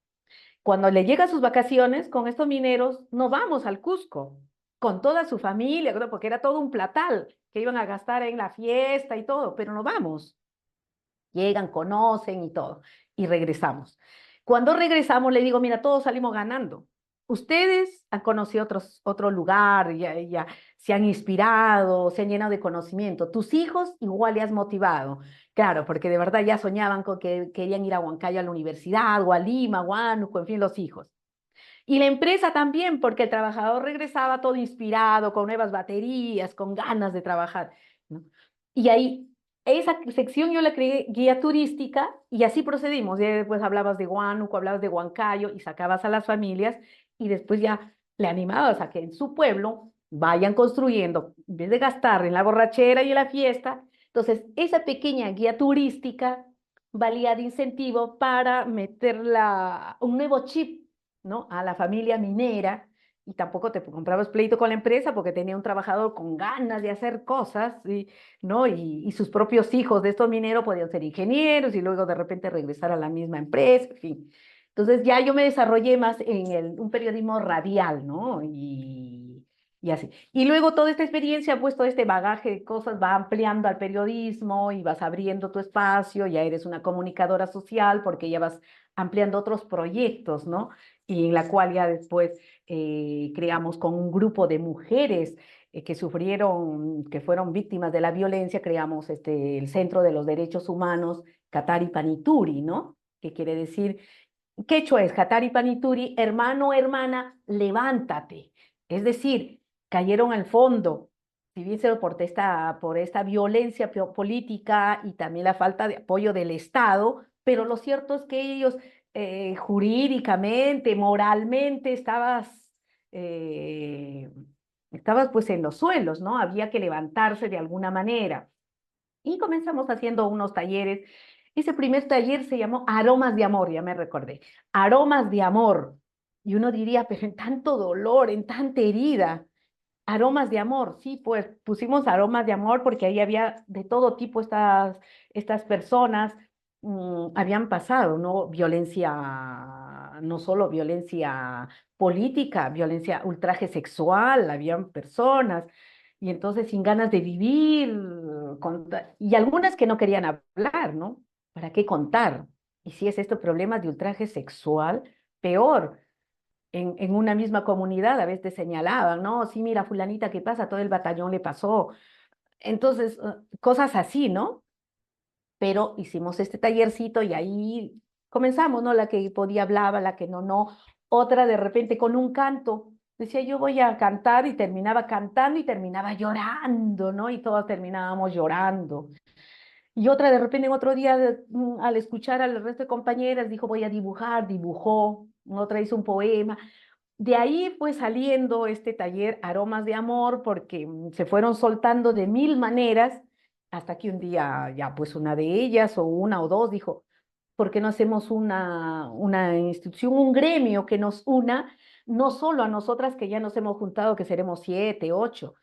cuando le llega sus vacaciones con estos mineros, nos vamos al Cusco, con toda su familia, ¿no? Porque era todo un platal que iban a gastar en la fiesta y todo, pero nos vamos. Llegan, conocen y todo, y regresamos. Cuando regresamos, le digo, mira, todos salimos ganando. Ustedes han conocido otro lugar, ya se han inspirado, se han llenado de conocimiento. Tus hijos igual le has motivado. Claro, porque de verdad ya soñaban con que querían ir a Huancayo a la universidad, o a Lima, Huánuco, en fin, los hijos. Y la empresa también, porque el trabajador regresaba todo inspirado, con nuevas baterías, con ganas de trabajar, ¿no? Y ahí, esa sección yo la creé guía turística y así procedimos. Ya después hablabas de Huánuco, hablabas de Huancayo y sacabas a las familias y después ya le animabas a que en su pueblo vayan construyendo, en vez de gastar en la borrachera y en la fiesta. Entonces, esa pequeña guía turística valía de incentivo para meterla un nuevo chip, ¿no? A la familia minera y tampoco te comprabas pleito con la empresa porque tenía un trabajador con ganas de hacer cosas, ¿no? Y sus propios hijos de estos mineros podían ser ingenieros y luego de repente regresar a la misma empresa, en fin. Entonces ya yo me desarrollé más en un periodismo radial, ¿no? Y así. Y luego toda esta experiencia, pues todo este bagaje de cosas va ampliando al periodismo y vas abriendo tu espacio, ya eres una comunicadora social porque ya vas ampliando otros proyectos, ¿no? Y en la cual ya después creamos con un grupo de mujeres que fueron víctimas de la violencia, creamos el Centro de los Derechos Humanos Katari Panituri, ¿no? Que quiere decir, quechua es Katari Panituri, hermano, hermana, levántate. Es decir, cayeron al fondo, si bien se por esta violencia política y también la falta de apoyo del Estado, pero lo cierto es que ellos jurídicamente, moralmente, eh, estabas pues en los suelos, ¿no? Había que levantarse de alguna manera. Y comenzamos haciendo unos talleres. Ese primer taller se llamó Aromas de Amor, ya me recordé. Aromas de Amor. Y uno diría, pero en tanto dolor, en tanta herida. Aromas de amor, sí, pues pusimos aromas de amor porque ahí había de todo tipo estas personas, habían pasado, ¿no? Violencia, no solo violencia política, violencia, ultraje sexual, habían personas, y entonces sin ganas de vivir, y algunas que no querían hablar, ¿no? ¿Para qué contar? Y si es esto problemas de ultraje sexual, peor en una misma comunidad, a veces te señalaban, ¿no? Sí, mira, fulanita, ¿qué pasa? Todo el batallón le pasó. Entonces, cosas así, ¿no? Pero hicimos este tallercito y ahí comenzamos, ¿no? La que podía hablaba, la que no, no. Otra de repente con un canto. Decía, yo voy a cantar y terminaba cantando y terminaba llorando, ¿no? Y todos terminábamos llorando. Y otra de repente en otro día, al escuchar al resto de compañeras, dijo, voy a dibujar, dibujó. Otra hizo un poema. De ahí fue saliendo este taller Aromas de Amor porque se fueron soltando de mil maneras hasta que un día ya pues una de ellas o una o dos dijo, ¿por qué no hacemos una institución, un gremio que nos una, no solo a nosotras que ya nos hemos juntado, que seremos 7, 8,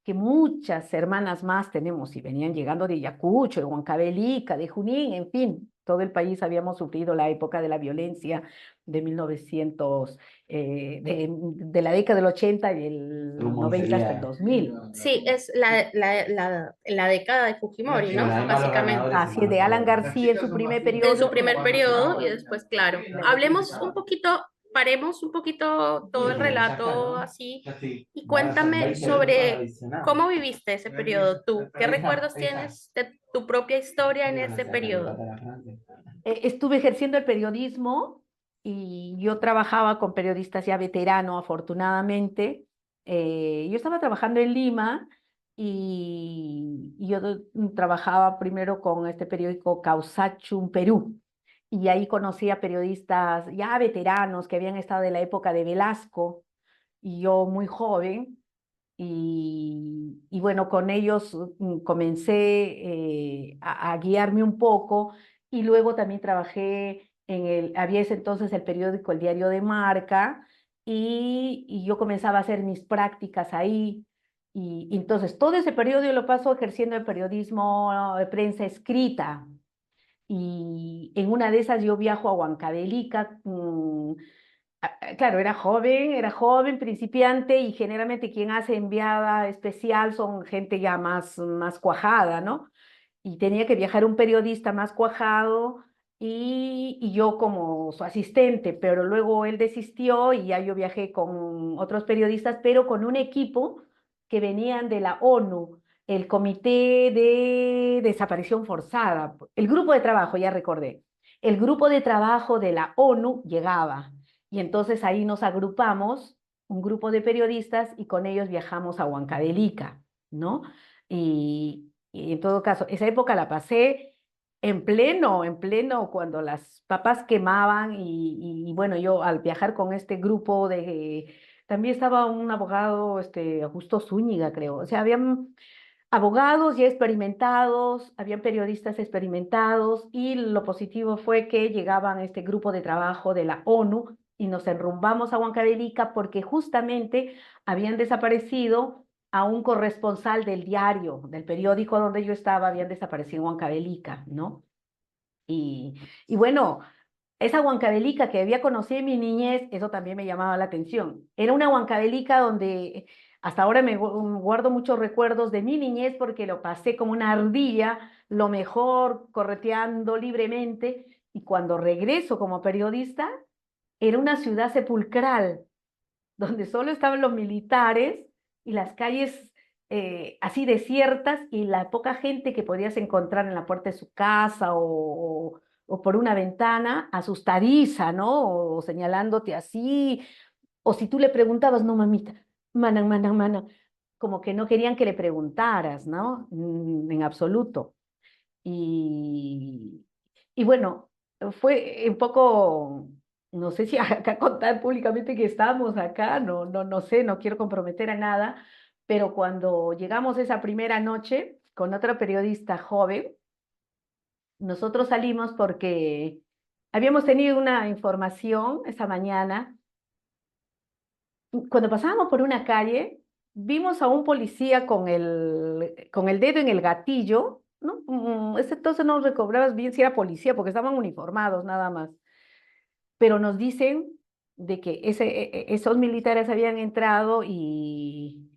que muchas hermanas más tenemos y venían llegando de Ayacucho, de Huancavelica, de Junín, en fin, todo el país habíamos sufrido la época de la violencia de 1900, de la década del 80 y el 90 hasta el 2000. Sí, es la década de Fujimori, ¿no? Básicamente. Así es, de Alan García en su primer En periodo su y primer periodo y después, claro. Hablemos claro. un poquito, paremos un poquito todo el relato así y cuéntame sobre cómo viviste ese periodo tú. ¿Qué recuerdos tienes de tu propia historia en ese periodo? Estuve ejerciendo el periodismo y yo trabajaba con periodistas ya veteranos, afortunadamente. Yo estaba trabajando en Lima y yo trabajaba primero con este periódico Causachum Perú. Y ahí conocí a periodistas ya veteranos que habían estado de la época de Velasco y yo muy joven. Y bueno, con ellos comencé a guiarme un poco y luego también trabajé había ese entonces el periódico El Diario de Marca y yo comenzaba a hacer mis prácticas ahí. Y entonces todo ese periodo yo lo paso ejerciendo el periodismo de prensa escrita. Y en una de esas yo viajo a Huancavelica. Claro, era joven, principiante, y generalmente quien hace enviada especial son gente ya más cuajada, ¿no? Y tenía que viajar un periodista más cuajado y yo como su asistente, pero luego él desistió y ya yo viajé con otros periodistas, pero con un equipo que venían de la ONU, el Comité de Desaparición Forzada, el grupo de trabajo, ya recordé, el grupo de trabajo de la ONU llegaba y entonces ahí nos agrupamos, un grupo de periodistas y con ellos viajamos a Huancavelica, ¿no? Y en todo caso, esa época la pasé en pleno, cuando las papas quemaban y bueno, yo al viajar con este grupo también estaba un abogado, Augusto Zúñiga, creo. O sea, habían abogados ya experimentados, habían periodistas experimentados y lo positivo fue que llegaban a este grupo de trabajo de la ONU y nos enrumbamos a Huancavelica porque justamente habían desaparecido a un corresponsal del diario, del periódico donde yo estaba, habían desaparecido en Huancavelica, ¿no? Y, y bueno, esa Huancavelica que había conocido en mi niñez, eso también me llamaba la atención. Era una Huancavelica donde hasta ahora guardo muchos recuerdos de mi niñez porque lo pasé como una ardilla, lo mejor, correteando libremente. Y cuando regreso como periodista, era una ciudad sepulcral, donde solo estaban los militares y las calles así desiertas y la poca gente que podías encontrar en la puerta de su casa o por una ventana, asustadiza, ¿no? O señalándote así, o si tú le preguntabas, no, mamita, mana, como que no querían que le preguntaras, ¿no? En absoluto. Y, y bueno, fue un poco, no sé si acá contar públicamente que estamos acá, no sé, no quiero comprometer a nada, pero cuando llegamos esa primera noche con otra periodista joven, nosotros salimos porque habíamos tenido una información esa mañana. Cuando pasábamos por una calle, vimos a un policía con el dedo en el gatillo, ¿no? Ese entonces no recobrabas bien si era policía, porque estaban uniformados nada más. Pero nos dicen de que esos militares habían entrado y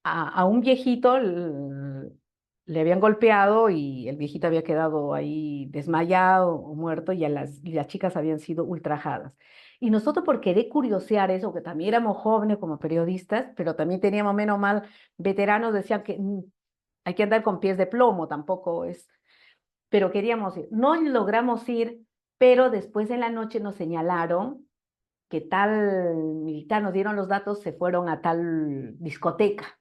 a un viejito le habían golpeado y el viejito había quedado ahí desmayado o muerto y las chicas habían sido ultrajadas. Y nosotros por querer curiosear eso, que también éramos jóvenes como periodistas, pero también teníamos menos mal veteranos, decían que hay que andar con pies de plomo, tampoco es, pero queríamos ir. No logramos ir, pero después en la noche nos señalaron que tal militar, nos dieron los datos, se fueron a tal discoteca.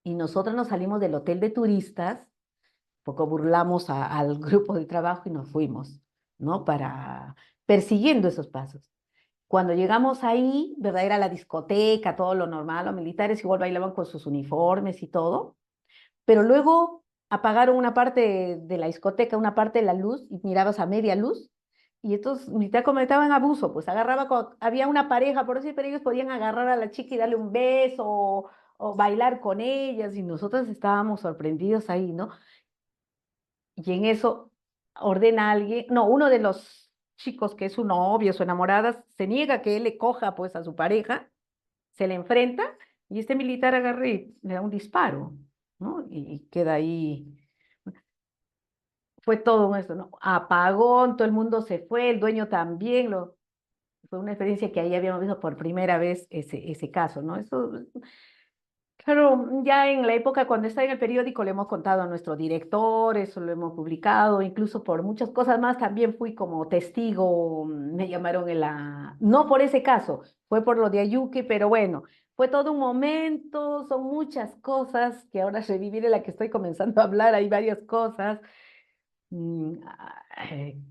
Y nosotros nos salimos del hotel de turistas, poco burlamos al grupo de trabajo y nos fuimos, ¿no? Para persiguiendo esos pasos. Cuando llegamos ahí, ¿verdad? Era la discoteca, todo lo normal, los militares igual bailaban con sus uniformes y todo, pero luego apagaron una parte de la discoteca, una parte de la luz, y mirabas a media luz, y estos militares cometaban abuso, pues había una pareja, por eso, pero ellos podían agarrar a la chica y darle un beso o bailar con ellas, y nosotros estábamos sorprendidos ahí, ¿no? Y en eso ordena a alguien, no, uno de los chicos que es su novio, su enamorada, se niega a que él le coja pues a su pareja, se le enfrenta y este militar agarra y le da un disparo, ¿no? Y queda ahí. Fue todo esto, ¿no? Apagón, todo el mundo se fue, el dueño también, fue una experiencia que ahí habíamos visto por primera vez ese caso, ¿no? Eso, Claro, ya en la época cuando está en el periódico le hemos contado a nuestro director, eso lo hemos publicado, incluso por muchas cosas más también fui como testigo, me llamaron en la, no por ese caso, fue por lo de Ayuque, pero bueno, fue todo un momento, son muchas cosas que ahora revivir de la que estoy comenzando a hablar, hay varias cosas,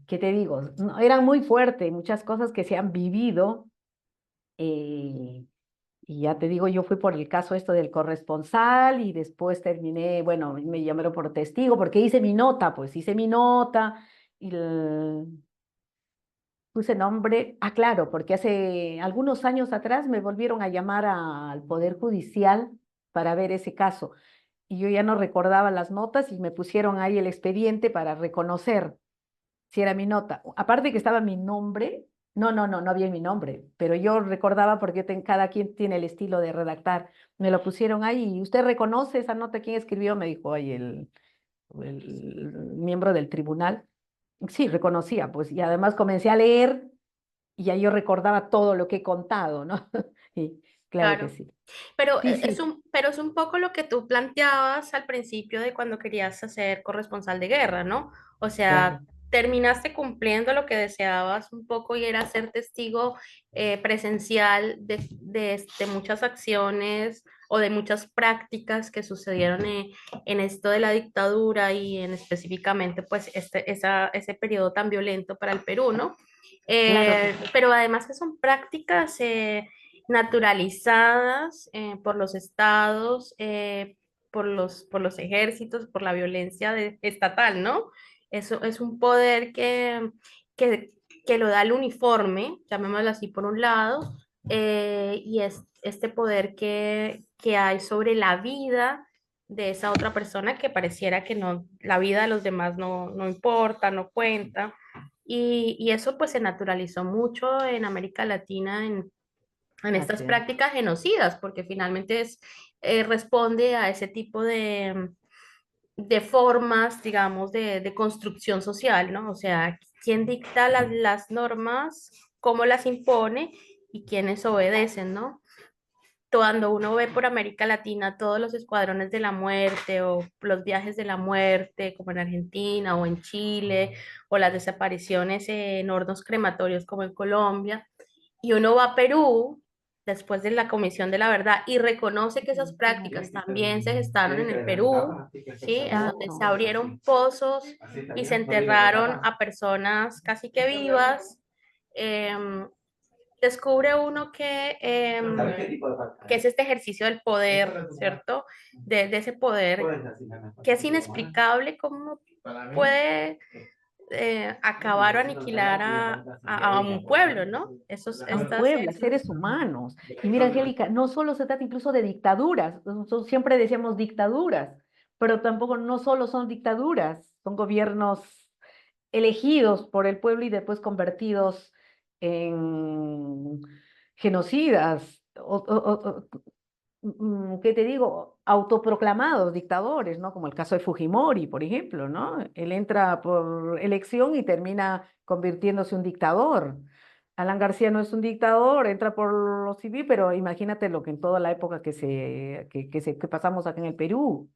¿qué te digo? No, eran muy fuertes, muchas cosas que se han vivido. eh, y ya te digo, yo fui por el caso esto del corresponsal y después terminé, bueno, me llamaron por testigo porque hice mi nota, pues hice mi nota y puse nombre. Ah, claro, porque hace algunos años atrás me volvieron a llamar al Poder Judicial para ver ese caso y yo ya no recordaba las notas y me pusieron ahí el expediente para reconocer si era mi nota. Aparte que estaba mi nombre, no había mi nombre, pero yo recordaba porque cada quien tiene el estilo de redactar. Me lo pusieron ahí. ¿Y usted reconoce esa nota? ¿Quién escribió? Me dijo ahí el miembro del tribunal. Sí, reconocía, pues, y además comencé a leer y ya yo recordaba todo lo que he contado, ¿no? Y claro que Claro. sí. Pero Sí, sí, pero es un poco lo que tú planteabas al principio de cuando querías hacer corresponsal de guerra, ¿no? O sea, claro, terminaste cumpliendo lo que deseabas un poco y era ser testigo presencial de muchas acciones o de muchas prácticas que sucedieron en esto de la dictadura y en específicamente pues ese periodo tan violento para el Perú, ¿no? claro que sí. Pero además que son prácticas naturalizadas por los estados, por los ejércitos, por la violencia estatal, ¿no? Eso es un poder que, que lo da el uniforme, llamémoslo así por un lado, y es este poder que hay sobre la vida de esa otra persona que pareciera que no, la vida de los demás no importa, no cuenta. Y eso pues se naturalizó mucho en América Latina en estas Así es, prácticas genocidas, porque finalmente responde a ese tipo de formas, digamos, de construcción social, ¿no? O sea, quién dicta las normas, cómo las impone y quiénes obedecen, ¿no? Cuando uno ve por América Latina todos los escuadrones de la muerte o los viajes de la muerte, como en Argentina o en Chile, o las desapariciones en hornos crematorios como en Colombia, y uno va a Perú después de la Comisión de la Verdad y reconoce que esas prácticas también se gestaron en el Perú, ¿sí? En donde se claro, abrieron pozos y se enterraron a personas casi que vivas. em, Descubre uno que es este ejercicio del poder, ¿cierto? De ese poder que es inexplicable cómo puede acabar o aniquilar a un pueblo, ¿no? a un Estas, pueblo, a seres humanos. Y mira, Angélica, no solo se trata incluso de dictaduras, nosotros siempre decíamos dictaduras, pero tampoco no solo son dictaduras, son gobiernos elegidos por el pueblo y después convertidos en genocidas, ¿qué te digo? Autoproclamados dictadores, ¿no? Como el caso de Fujimori, por ejemplo, ¿no? Él entra por elección y termina convirtiéndose en un dictador. Alan García no es un dictador, entra por lo civil, pero imagínate lo que en toda la época que pasamos acá en el Perú.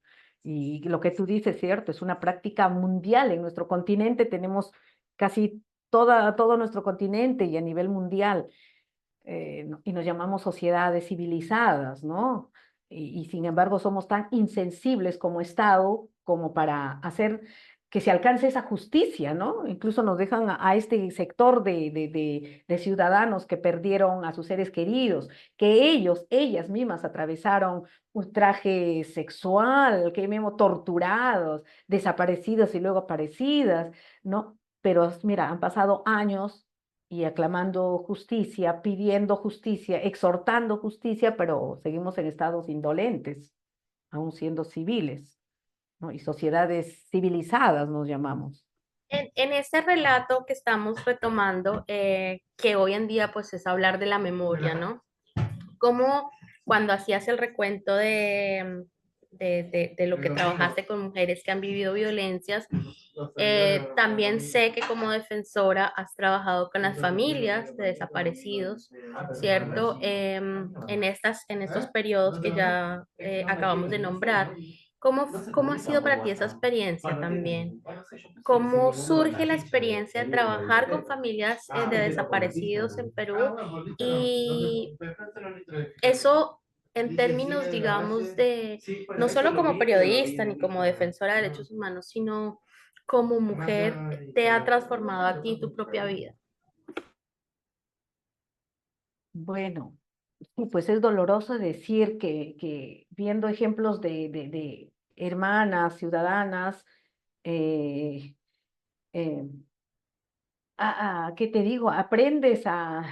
Y lo que tú dices, cierto, es una práctica mundial. En nuestro continente tenemos casi todo nuestro continente y a nivel mundial y nos llamamos sociedades civilizadas, ¿no? Y sin embargo somos tan insensibles como Estado como para hacer que se alcance esa justicia, ¿no? Incluso nos dejan a este sector de ciudadanos que perdieron a sus seres queridos, que ellas mismas atravesaron ultraje sexual, que mismo torturados, desaparecidos y luego aparecidas, ¿no? Pero mira, han pasado años y aclamando justicia, pidiendo justicia, exhortando justicia, pero seguimos en estados indolentes, aún siendo civiles, ¿no? Y sociedades civilizadas nos llamamos. en ese relato que estamos retomando, que hoy en día pues es hablar de la memoria, ¿no? Como cuando hacías el recuento de lo que trabajaste con mujeres que han vivido violencias, También sé que como defensora has trabajado con las familias de desaparecidos, ¿cierto? En estos periodos que ya acabamos de nombrar. ¿Cómo ha sido para ti esa experiencia también? ¿Cómo surge la experiencia de trabajar con familias de desaparecidos en Perú? Y eso en términos, digamos, de no solo como periodista ni como defensora de derechos humanos, sino como mujer, te ha transformado a ti tu propia vida. Bueno, sí, pues es doloroso decir que viendo ejemplos de hermanas, ciudadanas, eh, eh, ¿qué te digo? Aprendes a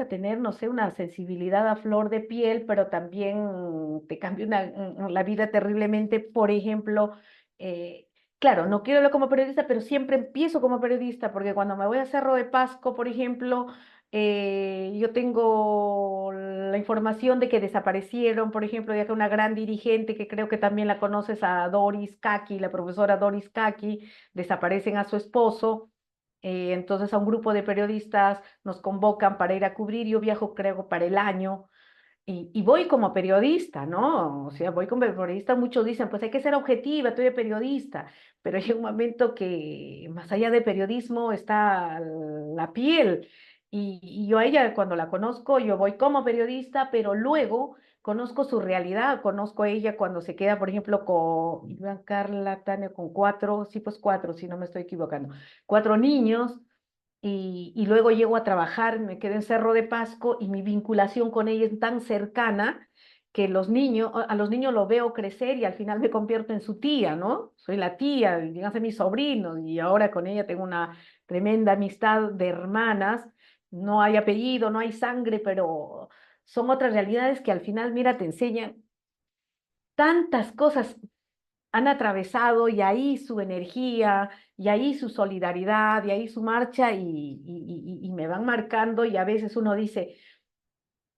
tener, no sé, una sensibilidad a flor de piel, pero también te cambia la vida terriblemente. Por ejemplo, eh, claro, no quiero hablar como periodista, pero siempre empiezo como periodista, porque cuando me voy a Cerro de Pasco, por ejemplo, yo tengo la información de que desaparecieron, por ejemplo, de acá una gran dirigente que creo que también la conoces, a Doris Kaki, la profesora Doris Kaki, desaparecen a su esposo. Entonces a un grupo de periodistas nos convocan para ir a cubrir, yo viajo creo para el año y voy como periodista, ¿no? O sea, voy como periodista, muchos dicen, pues hay que ser objetiva, tú eres periodista, pero hay un momento que más allá de periodismo está la piel. Y yo a ella cuando la conozco, yo voy como periodista, pero luego conozco su realidad, conozco a ella cuando se queda, por ejemplo, con Iván, Carla, Tania, con cuatro, sí, pues cuatro, si no me estoy equivocando, cuatro niños y luego llego a trabajar, me quedo en Cerro de Pasco y mi vinculación con ella es tan cercana que a los niños lo veo crecer y al final me convierto en su tía, ¿no? Soy la tía, llegan a ser mis sobrinos y ahora con ella tengo una tremenda amistad de hermanas. No hay apellido, no hay sangre, pero son otras realidades que al final, mira, te enseñan tantas cosas han atravesado y ahí su energía, y ahí su solidaridad, y ahí su marcha, y me van marcando y a veces uno dice,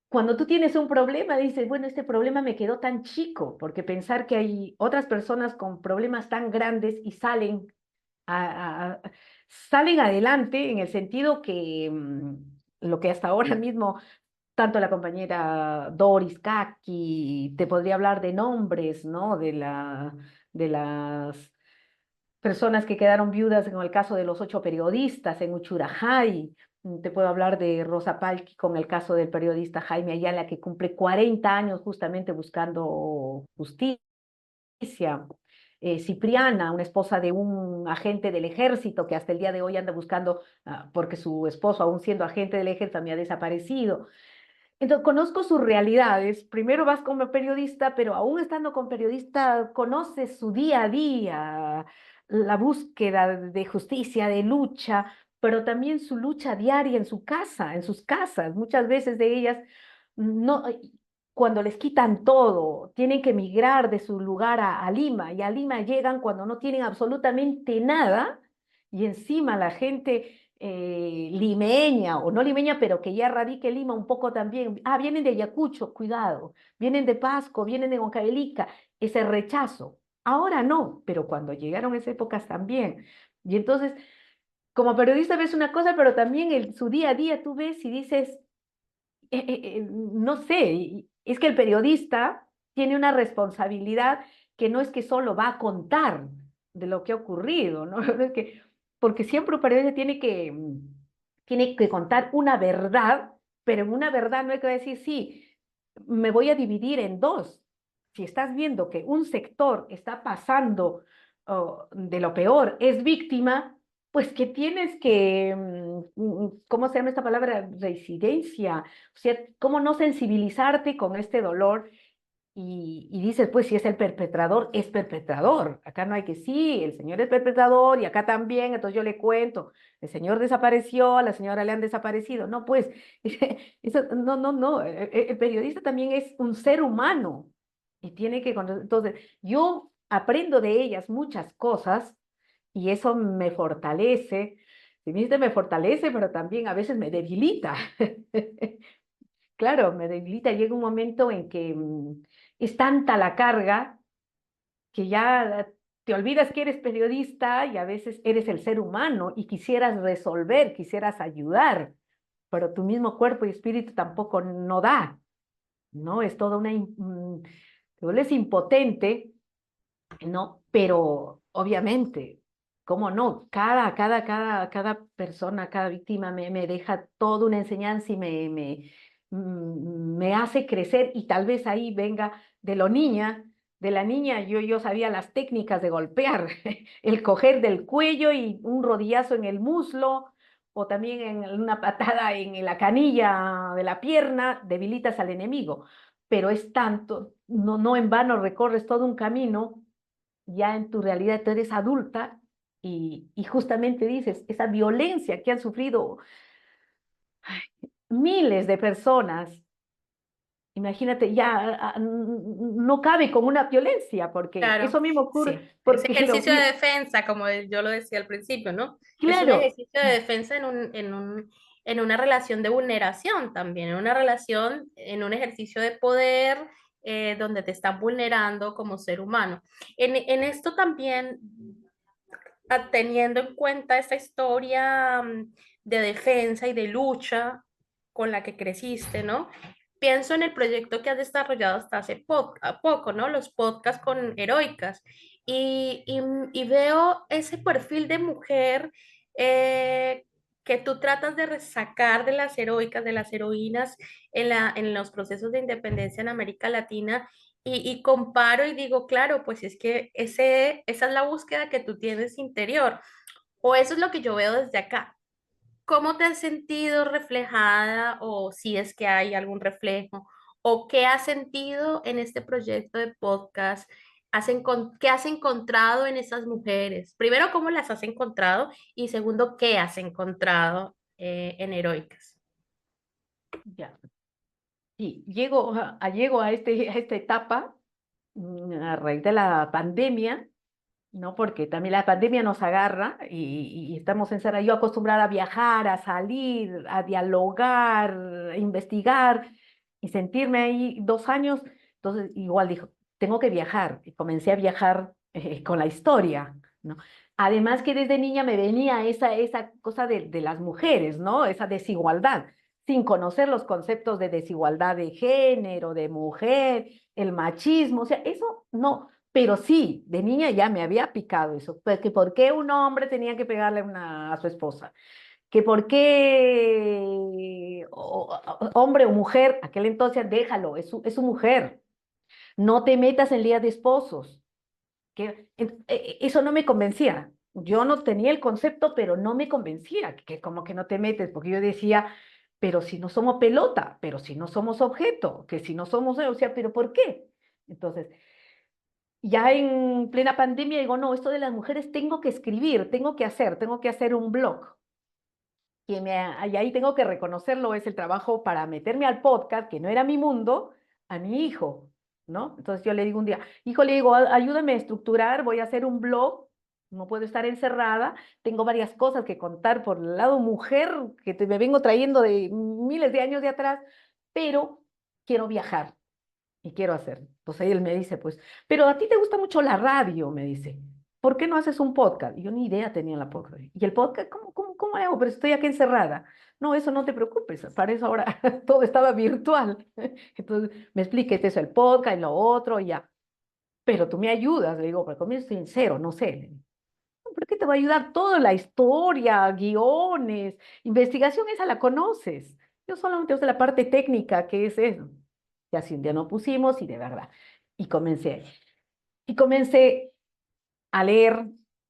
cuando tú tienes un problema, dices, bueno, este problema me quedó tan chico, porque pensar que hay otras personas con problemas tan grandes y salen adelante en el sentido que lo que hasta ahora mismo tanto la compañera Doris Kaki, te podría hablar de nombres, ¿no? De las personas que quedaron viudas en el caso de los 8 periodistas en Uchurajay. Te puedo hablar de Rosa Palki con el caso del periodista Jaime Ayala, que cumple 40 años justamente buscando justicia. Cipriana, una esposa de un agente del ejército que hasta el día de hoy anda buscando, porque su esposo, aún siendo agente del ejército, había desaparecido. Entonces, conozco sus realidades. Primero vas como periodista, pero aún estando con periodista, conoces su día a día, la búsqueda de justicia, de lucha, pero también su lucha diaria en su casa, en sus casas. Muchas veces de ellas, no, cuando les quitan todo, tienen que emigrar de su lugar a Lima, y a Lima llegan cuando no tienen absolutamente nada, y encima la gente limeña o no limeña, pero que ya radique en Lima un poco también. Vienen de Ayacucho, cuidado, vienen de Pasco, vienen de Huancavelica, ese rechazo. Ahora no, pero cuando llegaron esas épocas también. Y entonces, como periodista ves una cosa, pero también su día a día tú ves y dices, no sé, es que el periodista tiene una responsabilidad que no es que solo va a contar de lo que ha ocurrido, ¿no? No es que, porque siempre un periodista tiene que contar una verdad, pero en una verdad no hay que decir, sí, me voy a dividir en dos. Si estás viendo que un sector está pasando de lo peor, es víctima, pues que tienes que, ¿cómo se llama esta palabra? Residencia, o sea, ¿cómo no sensibilizarte con este dolor? Y dices, pues si es el perpetrador, es perpetrador. Acá no hay que, sí, el señor es perpetrador y acá también, entonces yo le cuento, el señor desapareció, a la señora le han desaparecido. No, pues, eso, no, no, no, el periodista también es un ser humano y tiene que, entonces, yo aprendo de ellas muchas cosas y eso me fortalece. Si me dice me fortalece, pero también a veces me debilita. Claro, me debilita. Llega un momento en que es tanta la carga que ya te olvidas que eres periodista y a veces eres el ser humano y quisieras resolver, quisieras ayudar, pero tu mismo cuerpo y espíritu tampoco no da, ¿no? Es toda te vuelves impotente, ¿no? Pero obviamente, ¿cómo no? Cada persona, cada víctima me deja toda una enseñanza y me hace crecer y tal vez ahí venga de la niña yo sabía las técnicas de golpear, el coger del cuello y un rodillazo en el muslo o también en una patada en la canilla de la pierna, debilitas al enemigo. Pero es tanto, no en vano recorres todo un camino ya en tu realidad tú eres adulta y justamente dices, esa violencia que han sufrido miles de personas, imagínate, ya no cabe con una violencia, porque Claro, eso mismo ocurre, sí. Ese porque ejercicio de defensa, como yo lo decía al principio, ¿no? Es un claro, ejercicio de defensa en una relación de vulneración también, en una relación, en un ejercicio de poder donde te están vulnerando como ser humano. En esto también, teniendo en cuenta esta historia de defensa y de lucha con la que creciste, ¿no? Pienso en el proyecto que has desarrollado hasta hace poco, ¿no? Los podcasts con heroicas. Y veo ese perfil de mujer eh, que tú tratas de resacar de las heroicas, de las heroínas en los procesos de independencia en América Latina. Y comparo y digo, claro, pues es que esa es la búsqueda que tú tienes interior, o eso es lo que yo veo desde acá. ¿Cómo te has sentido reflejada o si es que hay algún reflejo o qué has sentido en este proyecto de podcast? ¿Qué has encontrado en esas mujeres? Primero, ¿cómo las has encontrado? Y segundo, ¿qué has encontrado en Heroicas? ya, sí, llego a esta etapa a raíz de la pandemia, ¿no? Porque también la pandemia nos agarra y estamos encerrados. Yo acostumbrada a viajar, a salir, a dialogar, a investigar y sentirme ahí 2 años. Entonces, igual dijo, tengo que viajar. Y comencé a viajar con la historia, ¿no? Además que desde niña me venía esa cosa de las mujeres, ¿no? Esa desigualdad, sin conocer los conceptos de desigualdad de género, de mujer, el machismo, o sea, eso no, pero sí, de niña ya me había picado eso, pues que por qué un hombre tenía que pegarle a su esposa, que por qué hombre o mujer, aquel entonces déjalo, es su mujer, no te metas en lías de esposos, eso no me convencía. Yo no tenía el concepto, pero no me convencía, que como que no te metes, porque yo decía, pero si no somos pelota, pero si no somos objeto, que si no somos, o sea, pero ¿por qué? Entonces, ya en plena pandemia digo, no, esto de las mujeres tengo que escribir, tengo que hacer un blog. Y ahí tengo que reconocerlo, es el trabajo para meterme al podcast, que no era mi mundo, a mi hijo, ¿no? Entonces yo le digo un día, hijo, le digo, ayúdame a estructurar, voy a hacer un blog, no puedo estar encerrada, tengo varias cosas que contar por el lado mujer, que me vengo trayendo de miles de años de atrás, pero quiero viajar y quiero hacer. Entonces él me dice, pues, pero a ti te gusta mucho la radio, me dice. ¿Por qué no haces un podcast? Y yo ni idea tenía la podcast. ¿Y el podcast? ¿Cómo hago? Pero estoy aquí encerrada. No, eso no te preocupes. Para eso ahora todo estaba virtual. Entonces me expliques eso, el podcast y lo otro, y ya. Pero tú me ayudas, le digo, pero conmigo estoy en cero, no sé. Le digo, "No, ¿pero qué te va a ayudar? Toda la historia, guiones, investigación, esa la conoces. Yo solamente uso la parte técnica, que es eso. Y así un día nos pusimos y de verdad. Y comencé. Y comencé a leer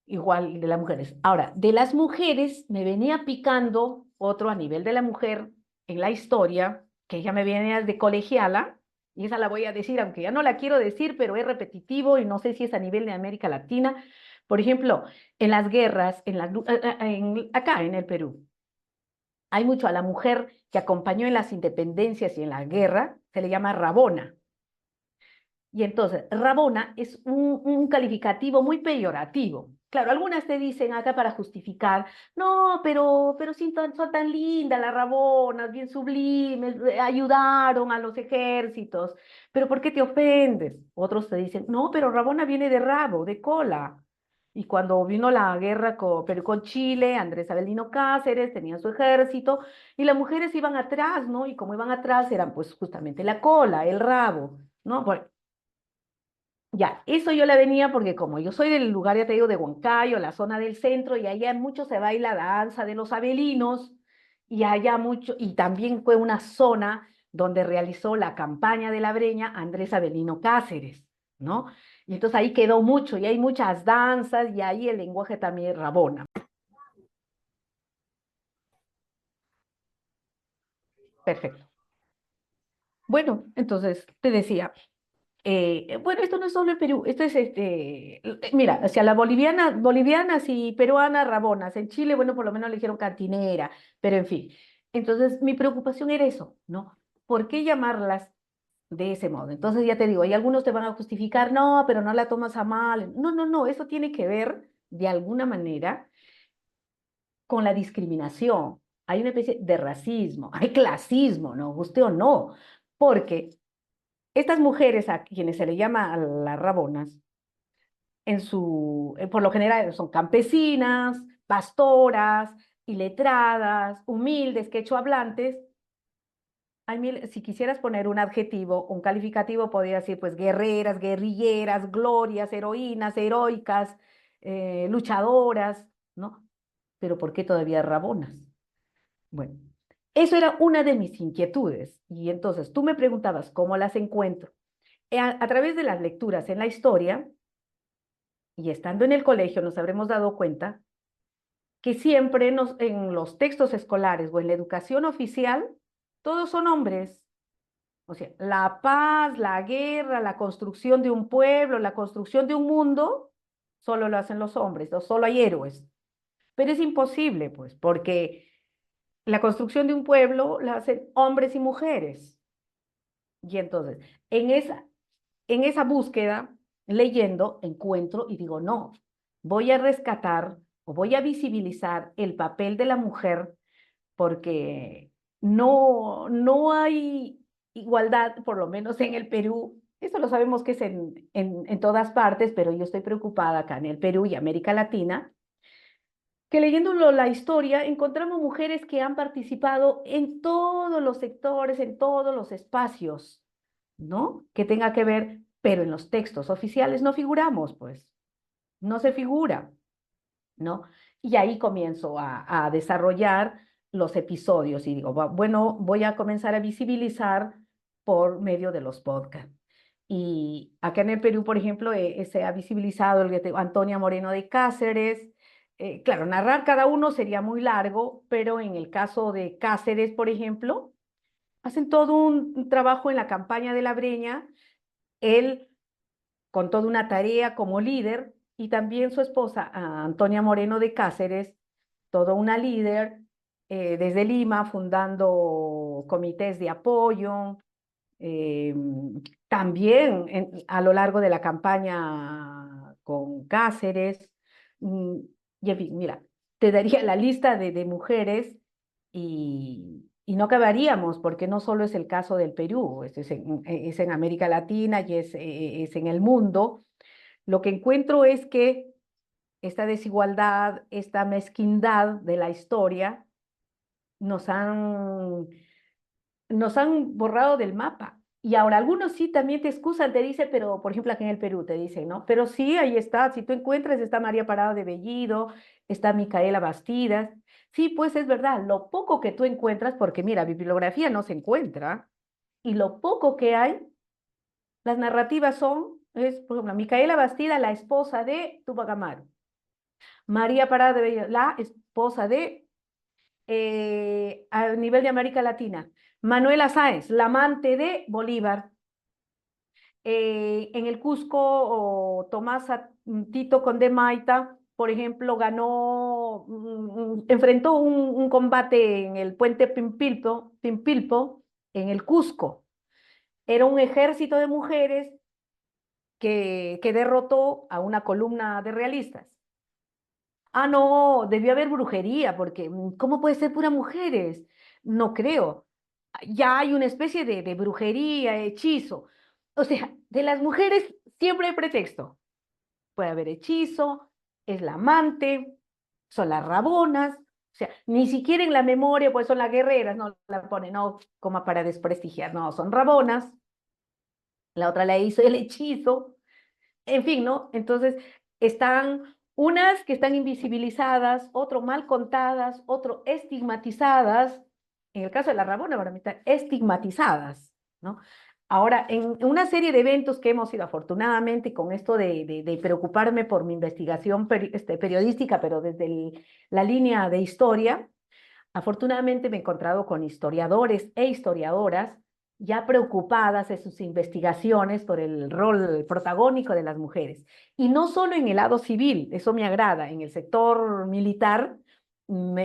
igual de las mujeres. Ahora, de las mujeres me venía picando otro a nivel de la mujer en la historia, que ya me viene de colegiala, y esa la voy a decir, aunque ya no la quiero decir, pero es repetitivo y no sé si es a nivel de América Latina. Por ejemplo, en las guerras, acá en el Perú, hay mucho a la mujer que acompañó en las independencias y en la guerra, se le llama Rabona. Y entonces, Rabona es un calificativo muy peyorativo. Claro, algunas te dicen acá para justificar, no, pero sí son tan lindas las rabonas, bien sublimes, ayudaron a los ejércitos, pero ¿por qué te ofendes? Otros te dicen, no, pero Rabona viene de rabo, de cola. Y cuando vino la guerra Perú con Chile, Andrés Avelino Cáceres tenía su ejército y las mujeres iban atrás, ¿no? Y como iban atrás eran pues justamente la cola, el rabo, ¿no? Ya, eso yo la venía porque como yo soy del lugar, ya te digo, de Huancayo, la zona del centro, y allá mucho se baila danza de los abelinos, y allá mucho, y también fue una zona donde realizó la campaña de la Breña Andrés Avelino Cáceres, ¿no? Y entonces ahí quedó mucho, y hay muchas danzas, y ahí el lenguaje también es rabona. Perfecto. Bueno, entonces te decía, bueno, esto no es solo el Perú, esto es mira, hacia las bolivianas y peruanas rabonas. En Chile, bueno, por lo menos le dijeron cantinera, pero en fin. Entonces, mi preocupación era eso, ¿no? ¿Por qué llamarlas de ese modo? Entonces, ya te digo, hay algunos te van a justificar, no, pero no la tomas a mal. No, no, no, eso tiene que ver de alguna manera con la discriminación. Hay una especie de racismo, hay clasismo, ¿no? Guste o no, porque estas mujeres a quienes se le llama a las rabonas, por lo general son campesinas, pastoras, iletradas, humildes, quechohablantes. Si quisieras poner un adjetivo, un calificativo, podría decir pues guerreras, guerrilleras, glorias, heroínas, heroicas, luchadoras, ¿no? Pero ¿por qué todavía rabonas? Bueno, eso era una de mis inquietudes. Y entonces tú me preguntabas cómo las encuentro. A través de las lecturas en la historia y estando en el colegio nos habremos dado cuenta que siempre en los textos escolares o en la educación oficial, todos son hombres. O sea, la paz, la guerra, la construcción de un pueblo, la construcción de un mundo, solo lo hacen los hombres, no solo hay héroes. Pero es imposible, pues, porque la construcción de un pueblo la hacen hombres y mujeres. Y entonces, en esa, en esa búsqueda, leyendo, encuentro y digo, no, voy a rescatar o voy a visibilizar el papel de la mujer porque no hay igualdad, por lo menos en el Perú. Eso lo sabemos que es en todas partes, pero yo estoy preocupada acá en el Perú y América Latina, que leyéndolo la historia encontramos mujeres que han participado en todos los sectores, en todos los espacios, ¿no? Que tenga que ver, pero en los textos oficiales no figuramos, pues, no se figura, ¿no? Y ahí comienzo a desarrollar los episodios y digo, bueno, voy a comenzar a visibilizar por medio de los podcasts. Y acá en el Perú, por ejemplo, se ha visibilizado Antonia Moreno de Cáceres. Claro, narrar cada uno sería muy largo, pero en el caso de Cáceres, por ejemplo, hacen todo un trabajo en la campaña de la Breña, él con toda una tarea como líder, y también su esposa, Antonia Moreno de Cáceres, toda una líder desde Lima, fundando comités de apoyo, eh, también a lo largo de la campaña con Cáceres. mm, y en fin, mira, te daría la lista de mujeres y no acabaríamos, porque no solo es el caso del Perú, es en América Latina y es en el mundo. Lo que encuentro es que esta desigualdad, esta mezquindad de la historia nos han borrado del mapa. Y ahora algunos sí también te excusan, te dicen, pero por ejemplo aquí en el Perú te dicen, ¿no? Pero sí, ahí está, si tú encuentras, está María Parada de Bellido, está Micaela Bastidas. Sí, pues es verdad, lo poco que tú encuentras, porque mira, bibliografía no se encuentra, y lo poco que hay, las narrativas por ejemplo, Micaela Bastida, la esposa de Tupac Amaru. María Parada de Bellido, la esposa de a nivel de América Latina. Manuela Sáenz, la amante de Bolívar. En el Cusco, Tomás Tito Conde Maita, por ejemplo, enfrentó un combate en el puente Pimpilpo, en el Cusco. Era un ejército de mujeres que derrotó a una columna de realistas. Ah, no, debió haber brujería, porque ¿cómo puede ser pura mujeres? No creo. Ya hay una especie de brujería, hechizo. O sea, de las mujeres siempre hay pretexto. Puede haber hechizo, es la amante, son las rabonas. O sea, ni siquiera en la memoria, pues son las guerreras, no la ponen, no, como para desprestigiar, no, son rabonas. La otra le hizo el hechizo. En fin, ¿no? Entonces, están unas que están invisibilizadas, otro mal contadas, otro estigmatizadas. En el caso de la Rabona, para mí están estigmatizadas, ¿no? Ahora, en una serie de eventos que hemos ido afortunadamente con esto de preocuparme por mi investigación periodística, pero desde la línea de historia, afortunadamente me he encontrado con historiadores e historiadoras ya preocupadas de sus investigaciones por el rol protagónico de las mujeres. Y no solo en el lado civil, eso me agrada, en el sector militar,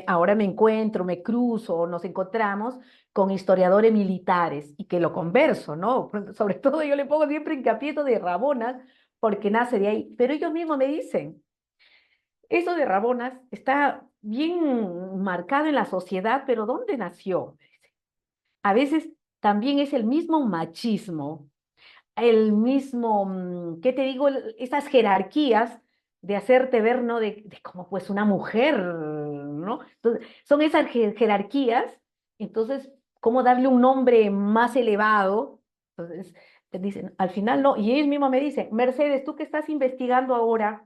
ahora me encuentro, me cruzo, nos encontramos con historiadores militares y que lo converso, ¿no? Sobre todo yo le pongo siempre hincapié esto de Rabonas, porque nace de ahí, pero ellos mismos me dicen, eso de Rabonas está bien marcado en la sociedad, pero ¿dónde nació? A veces también es el mismo machismo, el mismo, ¿qué te digo? Esas jerarquías de hacerte ver, ¿no? De como pues una mujer, ¿no? Entonces, son esas jerarquías, entonces, ¿cómo darle un nombre más elevado? Entonces, te dicen, al final no, y ellos mismos me dicen, Mercedes, tú que estás investigando ahora,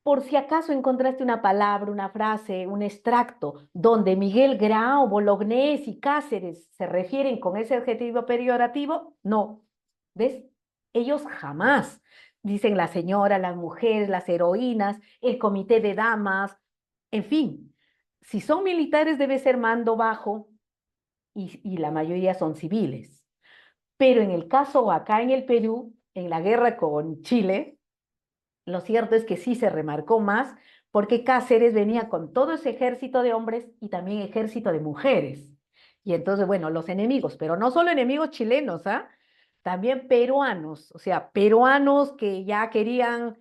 por si acaso encontraste una palabra, una frase, un extracto donde Miguel Grau, Bolognesi y Cáceres se refieren con ese adjetivo peyorativo, no. ¿Ves? Ellos jamás dicen la señora, las mujeres, las heroínas, el comité de damas, en fin. Si son militares debe ser mando bajo y la mayoría son civiles. Pero en el caso acá en el Perú, en la guerra con Chile, lo cierto es que sí se remarcó más porque Cáceres venía con todo ese ejército de hombres y también ejército de mujeres. Y entonces, bueno, los enemigos, pero no solo enemigos chilenos, ¿ah? También peruanos, o sea, peruanos que ya querían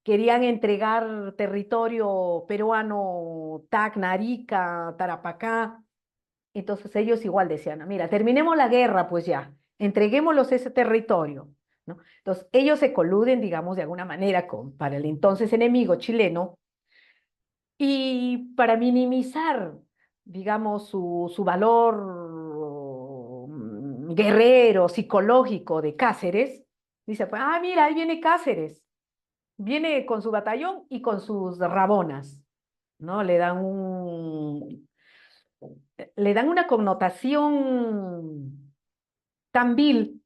entregar territorio peruano, Tacna, Arica, Tarapacá. Entonces ellos igual decían, "Ah, mira, terminemos la guerra, pues ya, entreguémoslos ese territorio, ¿no? Entonces ellos se coluden, digamos, de alguna manera para el entonces enemigo chileno y para minimizar, digamos, su valor guerrero, psicológico de Cáceres, dice, pues, ah, mira, ahí viene Cáceres, viene con su batallón y con sus rabonas, ¿no? Le dan una connotación tan vil,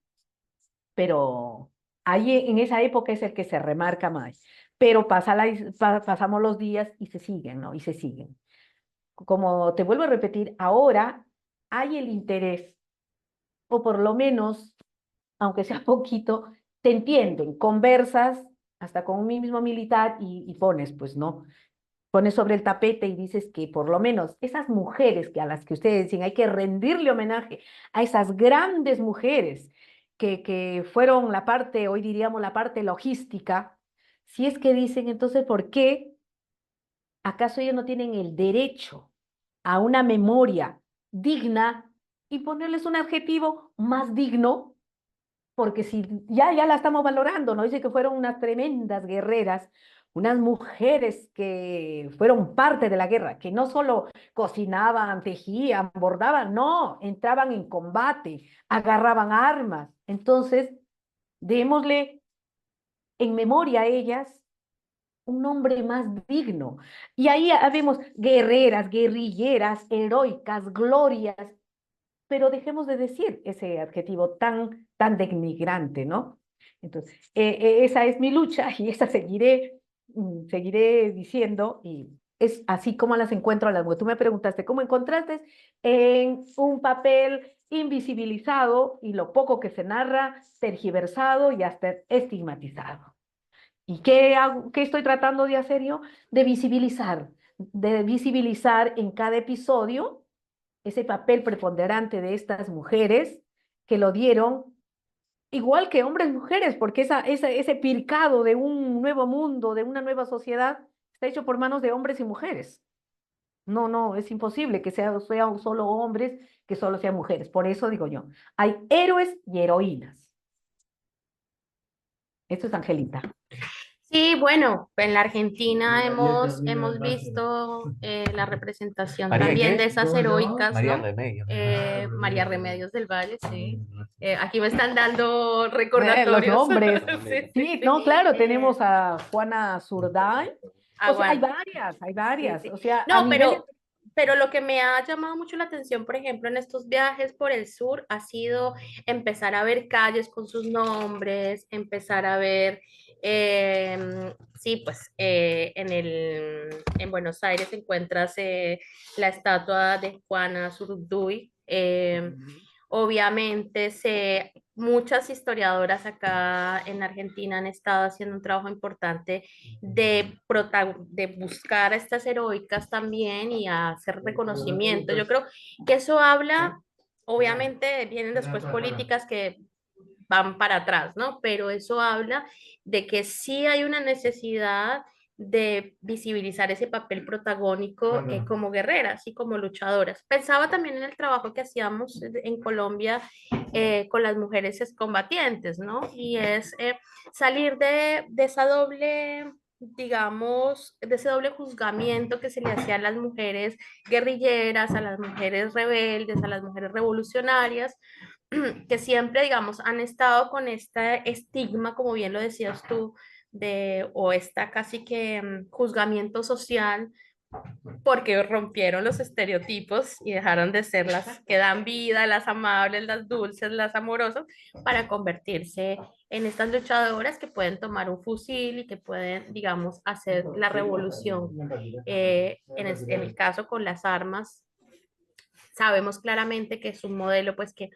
pero ahí en esa época es el que se remarca más. Pero pasamos los días y se siguen, ¿no? Y se siguen. Como te vuelvo a repetir, ahora hay el interés, o por lo menos, aunque sea poquito, te entienden, conversas hasta con un mismo militar y pones, pues no, pones sobre el tapete y dices que por lo menos esas mujeres que a las que ustedes dicen hay que rendirle homenaje a esas grandes mujeres que fueron la parte, hoy diríamos la parte logística, si es que dicen entonces, ¿por qué acaso ellos no tienen el derecho a una memoria digna y ponerles un adjetivo más digno? Porque si ya la estamos valorando, ¿no? Dice que fueron unas tremendas guerreras, unas mujeres que fueron parte de la guerra, que no solo cocinaban, tejían, bordaban, no, entraban en combate, agarraban armas. Entonces, démosle en memoria a ellas un nombre más digno. Y ahí vemos guerreras, guerrilleras, heroicas, glorias, pero dejemos de decir ese adjetivo tan denigrante, ¿no? Entonces, esa es mi lucha y esa seguiré diciendo y es así como las encuentro a las mujeres. Tú me preguntaste, ¿cómo encontraste en un papel invisibilizado y lo poco que se narra, tergiversado y hasta estigmatizado? ¿Y qué hago, qué estoy tratando de hacer yo? De visibilizar en cada episodio ese papel preponderante de estas mujeres que lo dieron, igual que hombres y mujeres, porque ese pircado de un nuevo mundo, de una nueva sociedad, está hecho por manos de hombres y mujeres. No, no, es imposible que sean solo hombres, que solo sean mujeres. Por eso digo yo, hay héroes y heroínas. Esto es Angelita. Sí, bueno, en la Argentina hemos visto la representación ¿María también qué? de esas heroicas, María ¿no? Remedios. María Remedios del Valle, sí. Aquí me están dando Los recordatorios. nombres. Sí, sí, Sí, sí. no, claro, tenemos a Juana Zurday. O sea, Aguanta. hay Sí, varias. sí. O sea, a No, nivel... pero lo que me ha llamado mucho la atención, por ejemplo, en estos viajes por el sur, ha sido empezar a ver calles con sus nombres, empezar a ver, sí, pues en Buenos Aires encuentras la estatua de Juana Zurduy. Obviamente, muchas historiadoras acá en Argentina han estado haciendo un trabajo importante de buscar a estas heroicas también y a hacer reconocimiento. Yo creo que eso habla, obviamente vienen después políticas que van para atrás, ¿no? Pero eso habla de que sí hay una necesidad de visibilizar ese papel protagónico como guerreras y como luchadoras. Pensaba también en el trabajo que hacíamos en Colombia con las mujeres excombatientes, ¿no? Y es salir de esa doble, digamos, de ese doble juzgamiento que se le hacía a las mujeres guerrilleras, a las mujeres rebeldes, a las mujeres revolucionarias, que siempre, digamos, han estado con este estigma, como bien lo decías tú, o esta casi que juzgamiento social, porque rompieron los estereotipos y dejaron de ser las que dan vida, las amables, las dulces, las amorosas, para convertirse en estas luchadoras que pueden tomar un fusil y que pueden, digamos, hacer la revolución. En el caso con las armas, sabemos claramente que es un modelo pues que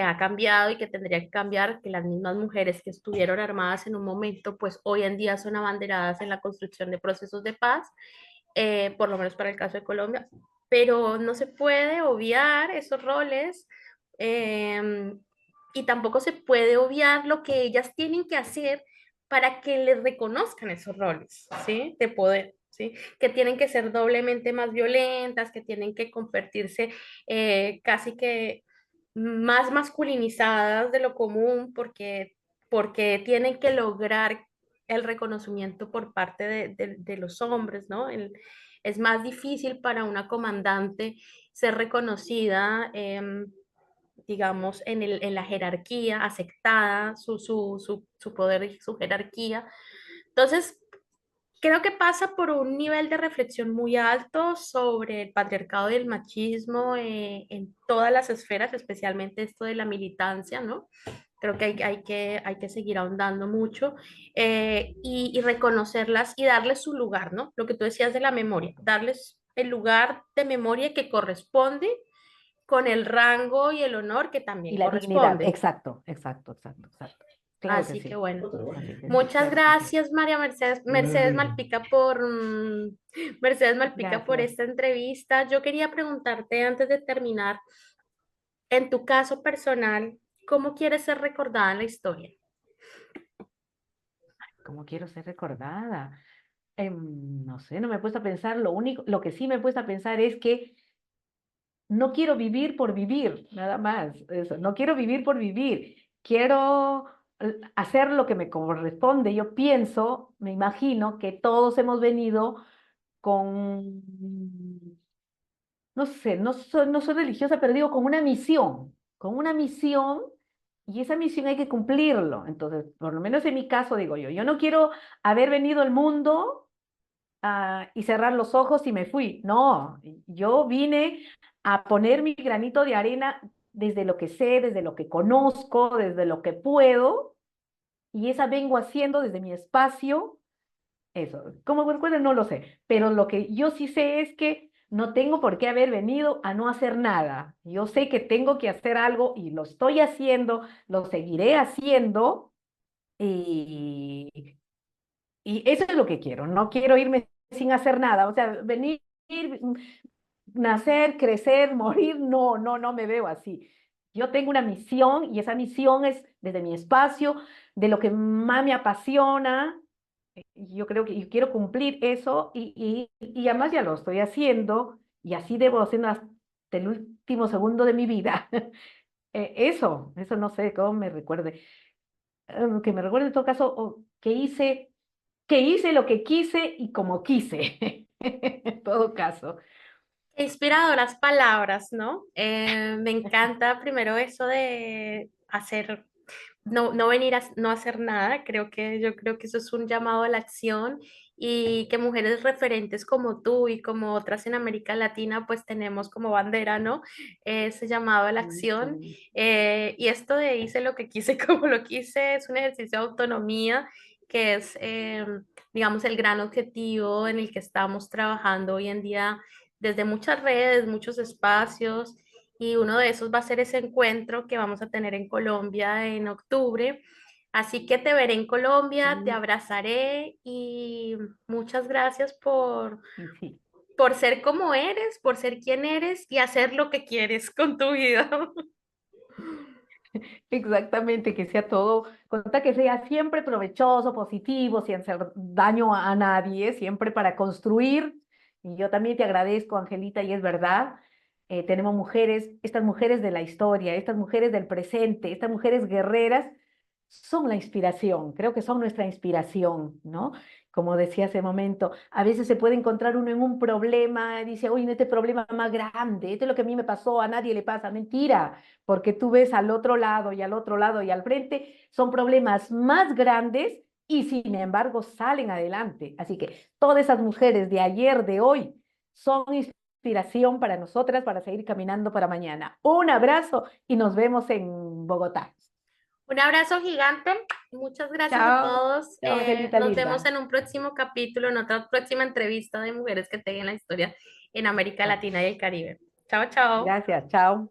ha cambiado y que tendría que cambiar, que las mismas mujeres que estuvieron armadas en un momento, pues hoy en día son abanderadas en la construcción de procesos de paz, por lo menos para el caso de Colombia, pero no se puede obviar esos roles eh, y tampoco se puede obviar lo que ellas tienen que hacer para que les reconozcan esos roles, ¿sí? De poder. ¿Sí? Que tienen que ser doblemente más violentas, que tienen que convertirse casi que más masculinizadas de lo común porque tienen que lograr el reconocimiento por parte de los hombres, ¿no? Es más difícil para una comandante ser reconocida, digamos, en la jerarquía, aceptada su poder y su jerarquía. Entonces, creo que pasa por un nivel de reflexión muy alto sobre el patriarcado y el machismo en todas las esferas, especialmente esto de la militancia, ¿no? Creo que hay que seguir ahondando mucho y reconocerlas y darles su lugar, ¿no? Lo que tú decías de la memoria, darles el lugar de memoria que corresponde con el rango y el honor que Y también la dignidad, corresponde. exacto, exacto, exacto, exacto. Claro que Así que sí. bueno, Así que sí. muchas gracias María Mercedes Malpica por Mercedes Malpica por Gracias. esta entrevista. Yo quería preguntarte antes de terminar, en tu caso personal, ¿cómo quieres ser recordada en la historia? ¿Cómo quiero ser recordada? No sé, no me he puesto a pensar. Lo que sí me he puesto a pensar es que no quiero vivir por vivir, nada más. Eso, no quiero vivir por vivir. Quiero hacer lo que me corresponde. Yo pienso, me imagino que todos hemos venido con, no sé, no soy religiosa, pero digo con una misión, y esa misión hay que cumplirlo. Entonces, por lo menos en mi caso, digo yo no quiero haber venido al mundo y cerrar los ojos y me fui. No, yo vine a poner mi granito de arena desde lo que sé, desde lo que conozco, desde lo que puedo, y esa vengo haciendo desde mi espacio. Eso, ¿cómo recuerdo? No lo sé, pero lo que yo sí sé es que no tengo por qué haber venido a no hacer nada. Yo sé que tengo que hacer algo y lo estoy haciendo, lo seguiré haciendo y, y eso es lo que quiero. No quiero irme sin hacer nada. O sea, venir, nacer, crecer, morir, no, no, no me veo así. Yo tengo una misión y esa misión es desde mi espacio, de lo que más me apasiona, Yo creo que yo quiero cumplir eso y además ya lo estoy haciendo y así debo haciendo hasta el último segundo de mi vida. Eso no sé cómo me recuerde. Que me recuerde en todo caso que hice lo que quise y como quise. En todo caso. Qué inspiradoras palabras, ¿no? Me encanta primero eso de hacer, no venir a no hacer nada. Yo creo que eso es un llamado a la acción y que mujeres referentes como tú y como otras en América Latina, pues tenemos como bandera, ¿no? Ese llamado a la Sí, acción. sí. Y esto de hice lo que quise como lo quise es un ejercicio de autonomía que es, digamos, el gran objetivo en el que estamos trabajando hoy en día desde muchas redes, muchos espacios, y uno de esos va a ser ese encuentro que vamos a tener en Colombia en octubre. Así que te veré en Colombia, te Sí, abrazaré y muchas gracias y sí. por ser como eres, por ser quien eres y hacer lo que quieres con tu vida. Exactamente, que sea todo, conta que sea siempre provechoso, positivo, sin hacer daño a nadie, siempre para construir. Y yo también te agradezco, Angelita, y es verdad, tenemos mujeres, estas mujeres de la historia, estas mujeres del presente, estas mujeres guerreras, son la inspiración, creo que son nuestra inspiración, ¿no? Como decía hace momento, a veces se puede encontrar uno en un problema, dice, oye, este problema más grande, esto es lo que a mí me pasó, a nadie le pasa, mentira, porque tú ves al otro lado y al otro lado y al frente, son problemas más grandes y sin embargo salen adelante. Así que todas esas mujeres de ayer, de hoy, son inspiración para nosotras para seguir caminando para mañana. Un abrazo y nos vemos en Bogotá. Un abrazo gigante, muchas gracias a Chao, todos. chao, Angelita Nos vemos linda. en un próximo capítulo, en otra próxima entrevista de mujeres que tengan la historia en América Latina y el Caribe. Chao, chao. Gracias, chao.